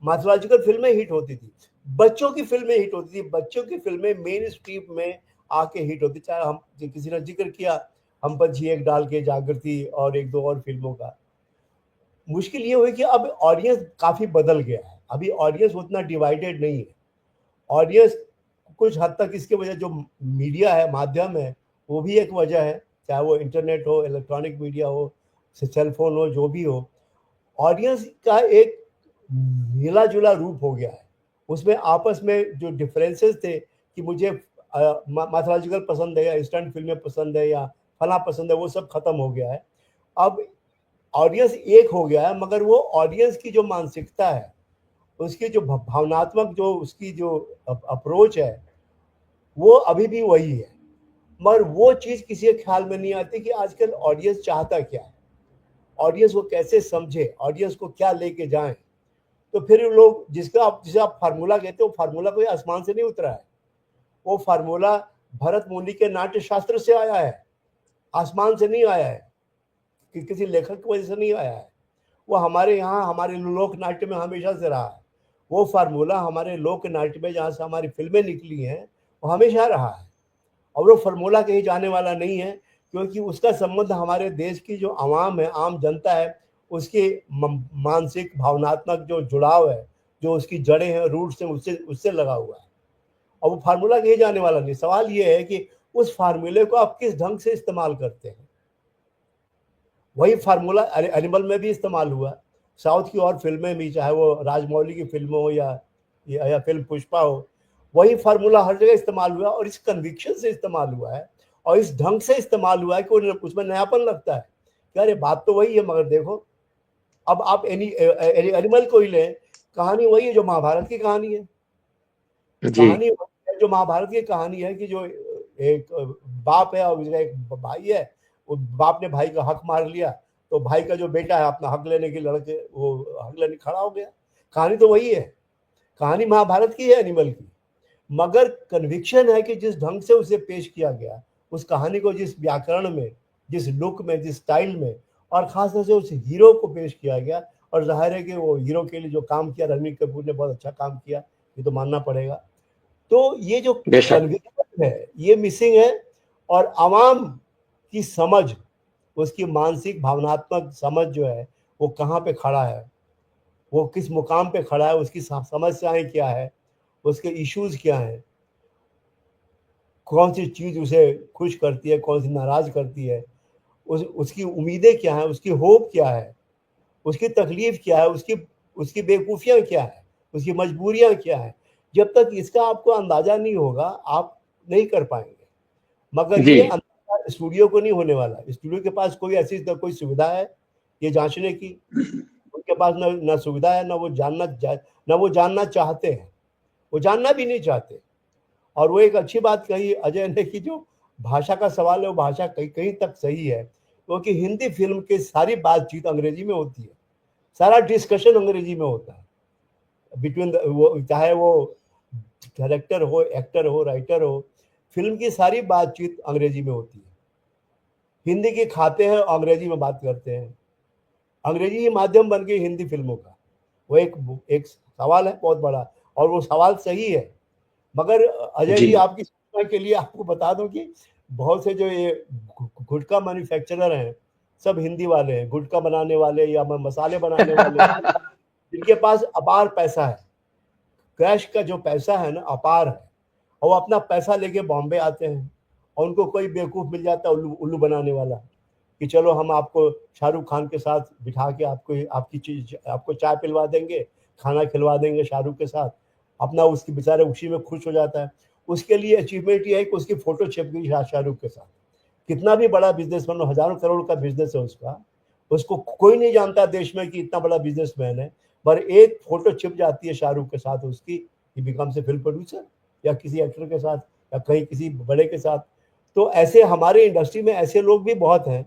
मैथोलॉजिकल फिल्में हिट होती थी, बच्चों की फिल्में हिट होती थी, बच्चों की फिल्में मेन स्ट्रीम में आके हिट होती। चाहे हम किसी ने जिक्र किया हम पंछी एक डाल के, जागृति और एक दो और फिल्मों का। मुश्किल ये हुई कि अब ऑडियंस काफी बदल गया है। अभी ऑडियंस उतना डिवाइडेड नहीं है। ऑडियंस कुछ हद तक इसके वजह जो मीडिया है, माध्यम है, वो भी एक वजह है। चाहे वो इंटरनेट हो, इलेक्ट्रॉनिक मीडिया हो, सेल फोन हो, जो भी हो, ऑडियंस का एक मिला जुला रूप हो गया है। उसमें आपस में जो डिफरेंसेस थे कि मुझे मैथोलॉजिकल पसंद है या स्टंट फिल्में पसंद है या फला पसंद है, वो सब खत्म हो गया है। अब ऑडियंस एक हो गया है, मगर वो ऑडियंस की जो मानसिकता है, उसकी जो भावनात्मक जो उसकी जो अप्रोच है, वो अभी भी वही है। मगर वो चीज़ किसी के ख्याल में नहीं आती कि आजकल ऑडियंस चाहता क्या है, ऑडियंस को कैसे समझे, ऑडियंस को क्या लेके जाएं। तो फिर लोग जिसे आप फार्मूला कहते हो, फार्मूला कोई आसमान से नहीं उतरा है। वो फार्मूला भरत मुनि के नाट्य शास्त्र से आया है, आसमान से नहीं आया है, कि किसी लेखक की वजह से नहीं आया है। वो हमारे यहाँ हमारे लोक नाट्य में हमेशा से रहा है। वो फार्मूला हमारे लोक नाट्य में जहाँ से हमारी फिल्में निकली हैं, वो हमेशा रहा है। और वो फार्मूला कहीं जाने वाला नहीं है, क्योंकि उसका संबंध हमारे देश की जो आवाम है, आम जनता है, उसके मानसिक भावनात्मक जो जुड़ाव है, जो उसकी जड़ें हैं, रूट्स हैं, उससे लगा हुआ है। और वो फार्मूला कहीं जाने वाला नहीं। सवाल ये है कि उस फार्मूले को आप किस ढंग से इस्तेमाल करते हैं। वही फार्मूला एनिमल में भी इस्तेमाल हुआ, साउथ की और फिल्में भी, चाहे वो राजमौली की फिल्म हो या फिल्म पुष्पा हो, वही फार्मूला हर जगह इस्तेमाल हुआ और इस कन्विक्शन से इस्तेमाल हुआ है और इस ढंग से इस्तेमाल हुआ है कि उसमें नयापन लगता है कि अरे बात तो वही है, मगर देखो अब आप एनिमल को ही लें, कहानी वही है जो महाभारत की कहानी है। कहानी जो महाभारत की कहानी है कि जो एक बाप है और उसका एक भाई है, वो बाप ने भाई का हक मार लिया, तो भाई का जो बेटा है अपना हक लेने के लड़के वो हक लेने खड़ा हो गया। कहानी तो वही है, कहानी महाभारत की है एनिमल की, मगर कन्विक्शन है कि जिस ढंग से उसे पेश किया गया, उस कहानी को जिस व्याकरण में, जिस लुक में, जिस स्टाइल में, और खासतौर से उस हीरो को पेश किया गया। और जाहिर है कि वो हीरो के लिए जो काम किया रणबीर कपूर ने बहुत अच्छा काम किया, ये तो मानना पड़ेगा। तो ये जो कन्विक्शन है ये मिसिंग है, और आवाम की समझ, उसकी मानसिक भावनात्मक समझ जो है वो कहाँ पे खड़ा है, वो किस मुकाम पे खड़ा है, उसकी समस्याएं क्या है, उसके इश्यूज क्या हैं, कौन सी चीज उसे खुश करती है, कौन सी नाराज करती है, उसकी उम्मीदें क्या है, उसकी होप क्या है, उसकी तकलीफ क्या है, उसकी बेवकूफियां क्या है, उसकी मजबूरियां क्या है। जब तक इसका आपको अंदाजा नहीं होगा आप नहीं कर पाएंगे। मगर ये अंदाजा स्टूडियो को नहीं होने वाला। स्टूडियो के पास कोई ऐसी कोई सुविधा है ये जांचने की? उनके पास ना सुविधा है, ना वो जानना चाहते हैं, वो जानना भी नहीं चाहते। और वो एक अच्छी बात कही अजय ने कि जो भाषा का सवाल है, वो भाषा कहीं तक सही है, क्योंकि हिंदी फिल्म की सारी बातचीत अंग्रेजी में होती है, सारा डिस्कशन अंग्रेजी में होता है बिटवीन वो, चाहे वो डायरेक्टर हो, एक्टर हो, राइटर हो, फिल्म की सारी बातचीत अंग्रेजी में होती है। हिंदी की खाते हैं, अंग्रेजी में बात करते हैं, अंग्रेजी ही माध्यम बन गई हिंदी फिल्मों का। वो एक सवाल है बहुत बड़ा, और वो सवाल सही है। मगर अजय जी, आपकी सूचना के लिए आपको बता दूं कि बहुत से जो ये गुटखा मैन्युफैक्चरर हैं, सब हिंदी वाले हैं। गुटखा बनाने वाले या मसाले बनाने वाले जिनके पास अपार पैसा है, कैश का जो पैसा है ना, अपार है, और वो अपना पैसा लेके बॉम्बे आते हैं, और उनको कोई बेवकूफ़ मिल जाता है उल्लू बनाने वाला कि चलो हम आपको शाहरुख खान के साथ बिठा के आपको चाय पिलवा देंगे, खाना खिलवा देंगे शाहरुख के साथ। अपना उसकी बेचारे उसी में खुश हो जाता है। उसके लिए अचीवमेंट ये है कि उसकी फोटो छिप गई शाहरुख के साथ। कितना भी बड़ा बिजनेसमैन हो, हजारों करोड़ का बिजनेस है उसका, उसको कोई नहीं जानता देश में कि इतना बड़ा बिजनेसमैन है, पर एक फोटो छिप जाती है शाहरुख के साथ उसकी, ही बिकम्स ए फिल्म प्रोड्यूसर, या किसी एक्टर के साथ, या कहीं किसी बड़े के साथ। तो ऐसे हमारे इंडस्ट्री में ऐसे लोग भी बहुत हैं,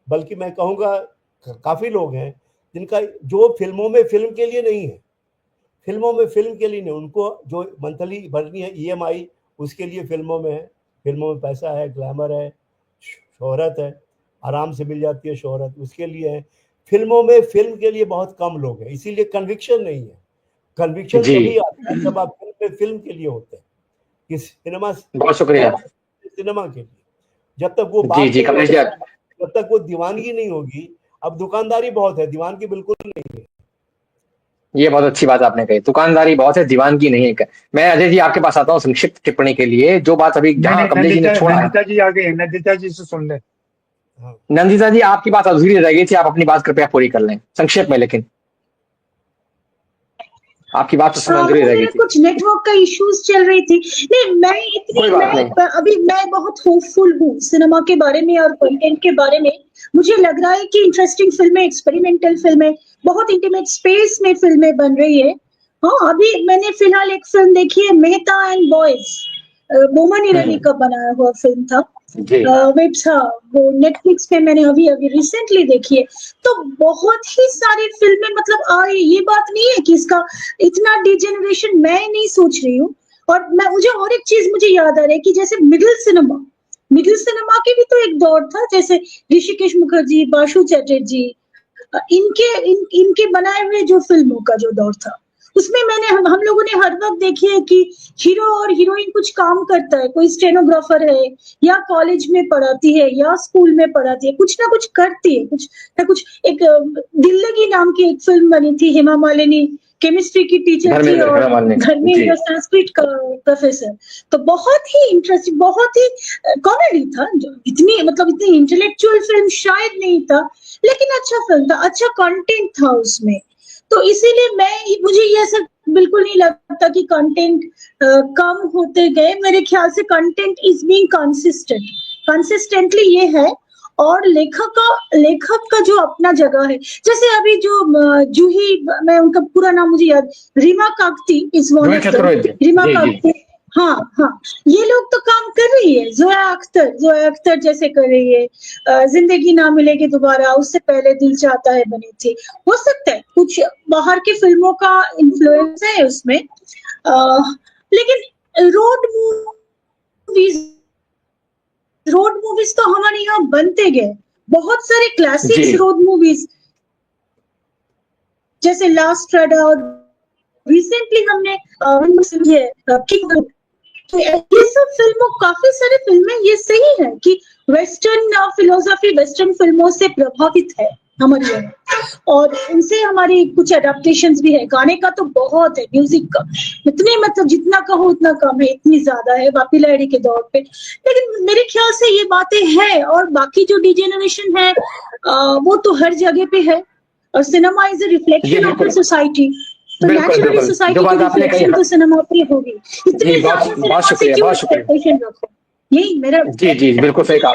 बल्कि मैं कहूँगा काफ़ी लोग हैं जिनका जो फिल्मों में फिल्म के लिए नहीं है, फिल्मों में फिल्म के लिए नहीं, उनको जो मंथली भरनी है EMI उसके लिए फिल्मों में है, फिल्मों में पैसा है, ग्लैमर है, शोहरत है, आराम से मिल जाती है शोहरत, उसके लिए है। फिल्मों में फिल्म के लिए बहुत कम लोग हैं, इसीलिए कन्विक्शन नहीं है। कन्विक्शन
जी।
तभी आता है जब आप फिल्म में फिल्म के लिए होते हैं, कि सिनेमा
बहुत शुक्रिया।
सिनेमा के लिए। जब तक वो
जी
बात
जी
नहीं
कमलेश
होगी,
जी,
जब तक वो दीवानगी नहीं होगी, अब दुकानदारी बहुत है, दीवानगी बिल्कुल नहीं है।
ये बहुत अच्छी बात आपने कही, दुकानदारी बहुत है, दीवानगी नहीं है। मैं अजय जी आपके पास आता हूँ संक्षिप्त टिप्पणी के लिए, जो बात अभी
नहीं
जहां
नहीं,
कमलेश जी ने छोड़ा है।
नंदिता जी आ गए, नंदिता जी से सुन ले।
हाँ।
नंदिता जी आपकी बात अधूरी रह गई थी, आप अपनी बात कृपया पूरी कर लें संक्षेप में, लेकिन आपकी बात तो समय अधूरी रह गई
मेरा
थी।
कुछ नेटवर्क का इश्यूज चल रही थी। नहीं,
कोई बात नहीं।
अभी मैं बहुत होपफुल हूँ सिनेमा के बारे में और कंटेंट के बारे में। मुझे लग रहा है कि इंटरेस्टिंग फिल्में, एक्सपेरिमेंटल फिल्में, बहुत इंटीमेट स्पेस में फिल्में बन रही है। हाँ, अभी मैंने फिलहाल एक फिल्म देखी है, मेहता एंड बॉयज, बोमन ईरानी का बनाया हुआ फिल्म था।
जी
वेब्स, हाँ, वो नेटफ्लिक्स पे मैंने अभी रिसेंटली देखी है। तो बहुत ही सारी फिल्में मतलब ये बात नहीं है कि इसका इतना डिजेनरेशन मैं नहीं सोच रही हूँ। और मुझे और एक चीज मुझे याद आ रही है कि जैसे मिडिल सिनेमा की भी तो एक दौर था, जैसे ऋषिकेश मुखर्जी, बासु चैटर्जी, इनके बनाए हुए जो फिल्मों का जो दौर था, उसमें हम लोगों ने हर वक्त देखी है कि हीरो और हीरोइन कुछ काम करता है, कोई स्टेनोग्राफर है, या कॉलेज में पढ़ाती है, या स्कूल में पढ़ाती है, कुछ ना कुछ करती है, कुछ ना कुछ। एक दिल्लगी नाम की एक फिल्म बनी थी, हेमा मालिनी केमिस्ट्री की टीचर थी और धर्मेंद्र संस्कृत का प्रोफेसर। तो बहुत ही इंटरेस्टिंग, बहुत ही कॉमेडी था, जो इतनी इंटेलेक्चुअल फिल्म शायद नहीं था, लेकिन अच्छा फिल्म था, अच्छा कंटेंट था उसमें। तो इसीलिए मुझे ये सब बिल्कुल नहीं लगता कि कंटेंट कम होते गए। मेरे ख्याल से कंटेंट इज बीइंग कंसिस्टेंटली ये है। और लेखक का जो अपना जगह है, जैसे अभी जो जूही, मैं उनका पूरा नाम मुझे याद, Reema Kakati is one of the, Reema Kakati, हाँ, ये लोग तो काम कर रही है। जोया अख्तर जैसे कर रही है। जिंदगी ना मिलेगी दोबारा, उससे पहले दिल चाहता है बनी थी। हो सकता है कुछ बाहर की फिल्मों का इन्फ्लुएंस है उसमें, लेकिन रोड मूवीज तो हमारे यहाँ बनते गए। बहुत सारे क्लासिक्स रोड मूवीज, जैसे लास्ट राइडर, और रिसेंटली हमने किंग, तो ये सब फिल्मों, काफी सारे फिल्में ये सही है कि वेस्टर्न फिलोसफी, वेस्टर्न फिल्मों से प्रभावित है हमारे यहाँ, और उनसे हमारी कुछ एडेप्टेशंस भी है। गाने का तो बहुत है, म्यूजिक का इतने, मतलब जितना कहो उतना कम है, इतनी ज्यादा है बापी लहरी के दौर पे। लेकिन मेरे ख्याल से ये बातें हैं, और बाकी जो डिजेनरेशन है वो तो हर जगह पे है, और cinema is a reflection of the society. तो नेचुरली सोसाइटी की रिफ्लेक्शन तो सिनेमा पे होगी। इतनी
बहुत शुक्रिया।
यही मेरा
जी बिल्कुल सही कहा।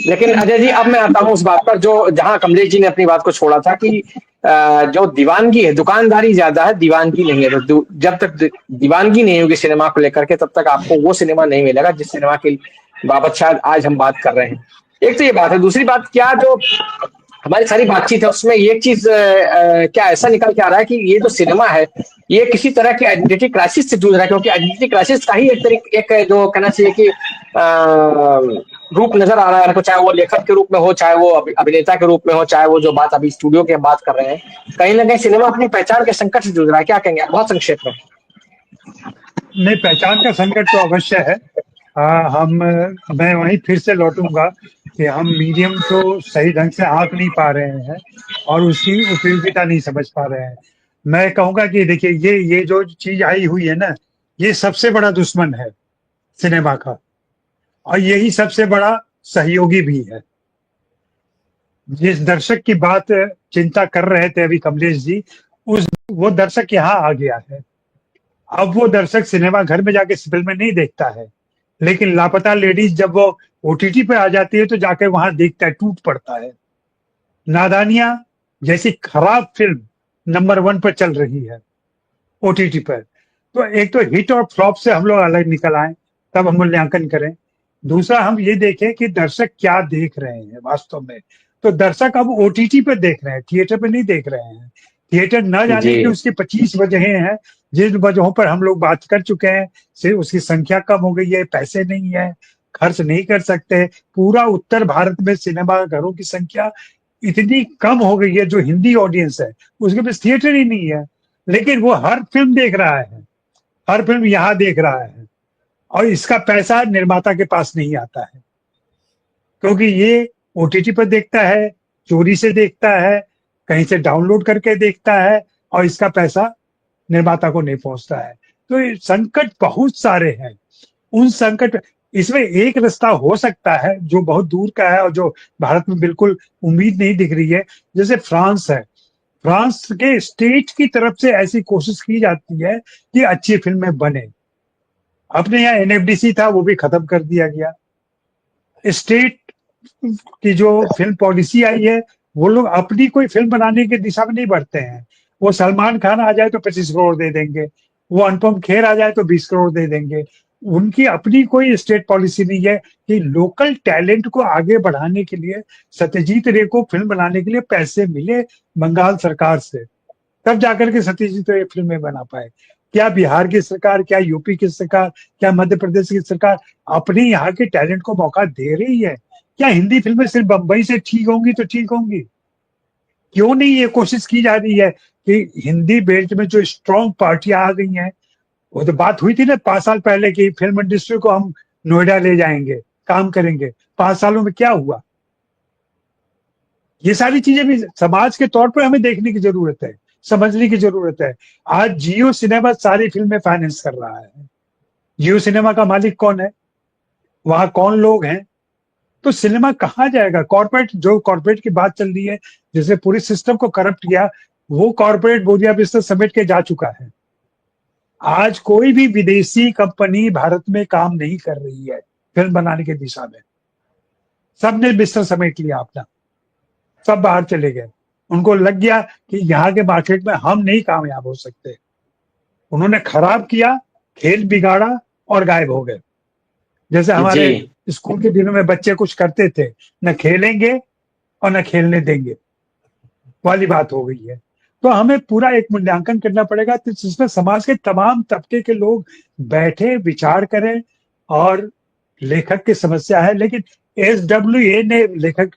लेकिन अजय जी, अब मैं आता हूँ उस बात पर जहां कमलेश जी ने अपनी बात को छोड़ा था कि जो दीवानगी है, दुकानदारी ज्यादा है, दीवानगी नहीं है। तो जब तक दीवानगी नहीं होगी सिनेमा को लेकर के, तब तक आपको वो सिनेमा नहीं मिलेगा जिस सिनेमा के बाबत शायद आज हम बात कर रहे हैं। एक तो ये बात है। दूसरी बात, क्या जो हमारी सारी बातचीत है उसमें ये चीज क्या ऐसा निकल के आ रहा है कि ये जो सिनेमा है ये किसी तरह के आइडेंटिटी क्राइसिस से जूझ रहा है? क्योंकि आइडेंटिटी क्राइसिस का ही एक जो कहना चाहिए कि रूप नजर आ रहा है, चाहे वो लेखक के रूप में हो, चाहे वो अभिनेता के रूप में हो, चाहे वो जो बात अभी स्टूडियो की हम बात कर रहे हैं, कहीं ना कहीं सिनेमा अपनी पहचान के संकट से जूझ रहा है। क्या कहेंगे बहुत संक्षेप में?
नहीं, पहचान का संकट तो अवश्य है। मैं वहीं फिर से लौटूंगा कि हम मीडियम को सही ढंग से आंक नहीं पा रहे हैं और उसकी उपयोगिता नहीं समझ पा रहे हैं। मैं कहूंगा कि देखिए, ये जो चीज आई हुई है ना, ये सबसे बड़ा दुश्मन है सिनेमा का, और यही सबसे बड़ा सहयोगी भी है। जिस दर्शक की बात चिंता कर रहे थे अभी कमलेश जी, वो दर्शक यहाँ आ गया है। अब वो दर्शक सिनेमा घर में जाके फिल्में नहीं देखता है, लेकिन लापता लेडीज जब वो OTT पे आ जाती है तो जाके वहां देखता है, टूट पड़ता है। नादानियां जैसी खराब फिल्म नंबर 1 पर चल रही है ओटीटी पर। तो एक तो हिट और फ्लॉप से हम लोग अलग निकल आए, तब हम मूल्यांकन करें। दूसरा हम ये देखें कि दर्शक क्या देख रहे हैं वास्तव में। तो दर्शक अब ओटीटी पे देख रहे हैं, थिएटर पे नहीं देख रहे हैं। थिएटर न जाने की
जी
उसकी 25 वजहें हैं, जिन वजहों पर हम लोग बात कर चुके हैं। से उसकी संख्या कम हो गई है, पैसे नहीं है, खर्च नहीं कर सकते। पूरा उत्तर भारत में सिनेमा घरों की संख्या इतनी कम हो गई है, जो हिंदी ऑडियंस है उसके पास थिएटर ही नहीं है, लेकिन वो हर फिल्म देख रहा है, हर फिल्म यहाँ देख रहा है, और इसका पैसा निर्माता के पास नहीं आता है, क्योंकि ये ओटीटी पर देखता है, चोरी से देखता है, कहीं से डाउनलोड करके देखता है, और इसका पैसा निर्माता को नहीं पहुंचता है। तो ये संकट बहुत सारे हैं। उन संकट, इसमें एक रास्ता हो सकता है जो बहुत दूर का है और जो भारत में बिल्कुल उम्मीद नहीं दिख रही है। जैसे फ्रांस है, फ्रांस के स्टेट की तरफ से ऐसी कोशिश की जाती है कि अच्छी फिल्में बने। अपने यहाँ एनएफडीसी था, वो भी खत्म कर दिया गया। स्टेट की जो फिल्म पॉलिसी आई है, वो लोग अपनी कोई फिल्म बनाने की दिशा में नहीं बढ़ते हैं। वो सलमान खान आ जाए तो 25 करोड़ दे देंगे, वो अनुपम खेर आ जाए तो 20 करोड़ दे देंगे। उनकी अपनी कोई स्टेट पॉलिसी नहीं है कि लोकल टैलेंट को आगे बढ़ाने के लिए सत्यजीत रे को फिल्म बनाने के लिए पैसे मिले बंगाल सरकार से, तब जाकर के सत्यजीत रे फिल्में बना पाए। क्या बिहार की सरकार, क्या यूपी की सरकार, क्या मध्य प्रदेश की सरकार अपने यहाँ के टैलेंट को मौका दे रही है? क्या हिंदी फिल्में सिर्फ बंबई से ठीक होंगी तो ठीक होंगी? क्यों नहीं ये कोशिश की जा रही है कि हिंदी बेल्ट में जो स्ट्रॉन्ग पार्टियां आ गई हैं, वो तो बात हुई थी ना 5 साल पहले की फिल्म इंडस्ट्री को हम नोएडा ले जाएंगे, काम करेंगे। 5 सालों में क्या हुआ? ये सारी चीजें भी समाज के तौर पर हमें देखने की जरूरत है, समझने की जरूरत है। आज जियो सिनेमा सारी फिल्में फाइनेंस कर रहा है। जियो सिनेमा का मालिक कौन है? वहां कौन लोग हैं? तो सिनेमा कहाँ जाएगा? कॉर्पोरेट, जो कॉर्पोरेट की बात चल रही है, जिसने पूरे सिस्टम को करप्ट किया, वो कॉर्पोरेट बोरिया बिस्तर समेट के जा चुका है। आज कोई भी विदेशी कंपनी भारत में काम नहीं कर रही है फिल्म बनाने की दिशा में। सबने बिस्तर समेट लिया अपना, सब बाहर चले गए। उनको लग गया कि यहाँ के मार्केट में हम नहीं कामयाब हो सकते। उन्होंने खराब किया, खेल बिगाड़ा और गायब हो गए। जैसे हमारे स्कूल के दिनों में बच्चे कुछ करते थे, न खेलेंगे और न खेलने देंगे वाली बात हो गई है। तो हमें पूरा एक मूल्यांकन करना पड़ेगा जिसमें समाज के तमाम तबके के लोग बैठे विचार करें। और लेखक की समस्या है, लेकिन एसडब्ल्यूए ने, लेखक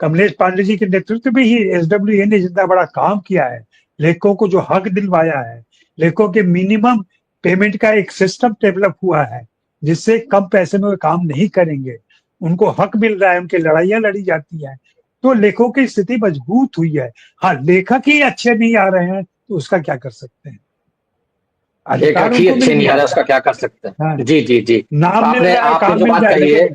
कमलेश पांडे जी के नेतृत्व में ही एसडब्ल्यूए ने जितना बड़ा काम किया है, लेखकों को जो हक दिलवाया है, लेखकों के मिनिमम पेमेंट का एक सिस्टम डेवलप हुआ है जिससे कम पैसे में काम नहीं करेंगे, उनको हक मिल रहा है, उनकी लड़ाइयां लड़ी जाती हैं, तो लेखकों की स्थिति मजबूत हुई है। हाँ, लेखक ही अच्छे नहीं आ रहे हैं तो उसका क्या कर सकते हैं?
लेखक ही अच्छे नहीं आ रहे, उसका क्या कर सकते हैं?
हाँ।
जी जी जी,
नाम
आपने जो बात
जाए,
कही है,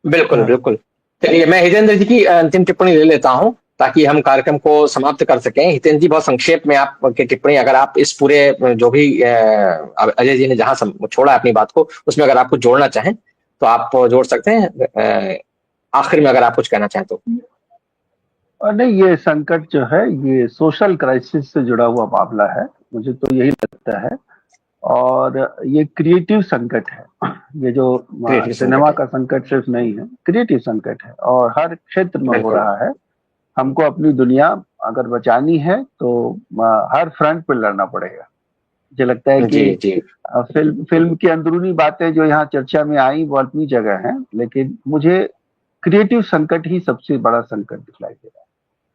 बिल्कुल बिल्कुल। चलिए, मैं हितेंद्र जी की अंतिम टिप्पणी ले लेता हूं ताकि हम कार्यक्रम को समाप्त कर सकें। हितेंद्र जी, बहुत संक्षेप में आपकी टिप्पणी, अगर आप इस पूरे जो भी अजय जी ने जहां छोड़ा अपनी बात को, उसमें अगर आप कुछ जोड़ना चाहें तो आप जोड़ सकते हैं। आखिर में अगर आप कुछ कहना चाहें तो।
नहीं, ये संकट जो है ये सोशल क्राइसिस से जुड़ा हुआ मामला है, मुझे तो यही लगता है। और ये क्रिएटिव संकट है। ये जो सिनेमा का संकट सिर्फ नहीं है, क्रिएटिव संकट है और हर क्षेत्र में हो रहा है। हमको अपनी दुनिया अगर बचानी है तो हर फ्रंट पर लड़ना पड़ेगा। मुझे लगता है कि फिल्म की अंदरूनी बातें जो यहाँ चर्चा में आई वो अपनी जगह हैं, लेकिन मुझे क्रिएटिव संकट ही सबसे बड़ा संकट दिखलाई दे रहा है।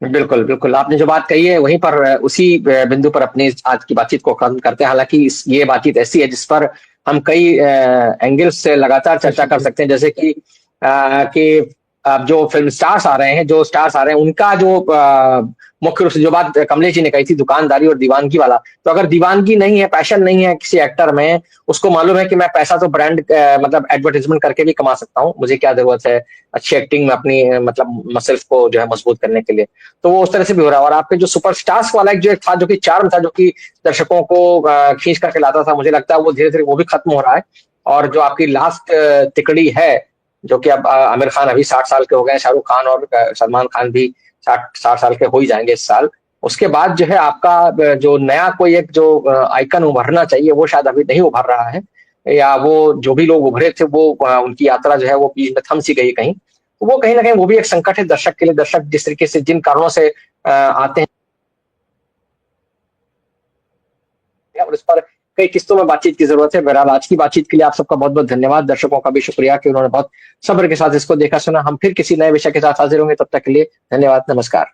बिल्कुल बिल्कुल, आपने जो बात कही है वहीं पर, उसी बिंदु पर अपनी आज की बातचीत को खत्म करते हैं। हालांकि ये बातचीत ऐसी है जिस पर हम कई एंगल्स से लगातार चर्चा कर सकते हैं, जैसे कि अब जो फिल्म स्टार्स आ रहे हैं, उनका जो मुख्य रूप से जो बात कमलेश जी ने कही थी, दुकानदारी और दीवानगी वाला, तो अगर दीवानगी नहीं है, पैशन नहीं है किसी एक्टर में, उसको मालूम है कि मैं पैसा तो ब्रांड मतलब एडवर्टाइजमेंट करके भी कमा सकता हूँ, मुझे क्या जरूरत है अच्छी एक्टिंग में अपनी मतलब मसल्स को जो है मजबूत करने के लिए, तो वो उस तरह से भी हो रहा है। और आपके जो सुपरस्टार्स वाला एक जो था, जो कि चार्म था, जो कि दर्शकों को खींच करके लाता था, मुझे लगता है वो धीरे धीरे वो भी खत्म हो रहा है। और जो आपकी लास्ट तिकड़ी है, जो कि अब आमिर खान अभी 60 साल के हो गए, शाहरुख खान और सलमान खान भी 60 साल के हो ही जाएंगे इस साल, उसके बाद जो है आपका जो नया कोई एक जो आइकन उभरना चाहिए वो शायद अभी नहीं उभर रहा है, या वो जो भी लोग उभरे थे वो उनकी यात्रा जो है वो बीच में थम सी गई कहीं। तो वो कहीं ना कहीं वो भी एक संकट है दर्शक के लिए। दर्शक जिस तरीके से जिन कारणों से आते हैं और इस पर कई किस्तों में बातचीत की जरूरत है। बहरहाल आज की बातचीत के लिए आप सबका बहुत बहुत धन्यवाद। दर्शकों का भी शुक्रिया कि उन्होंने बहुत सब्र के साथ इसको देखा सुना। हम फिर किसी नए विषय के साथ हाजिर होंगे, तब तक के लिए धन्यवाद, नमस्कार।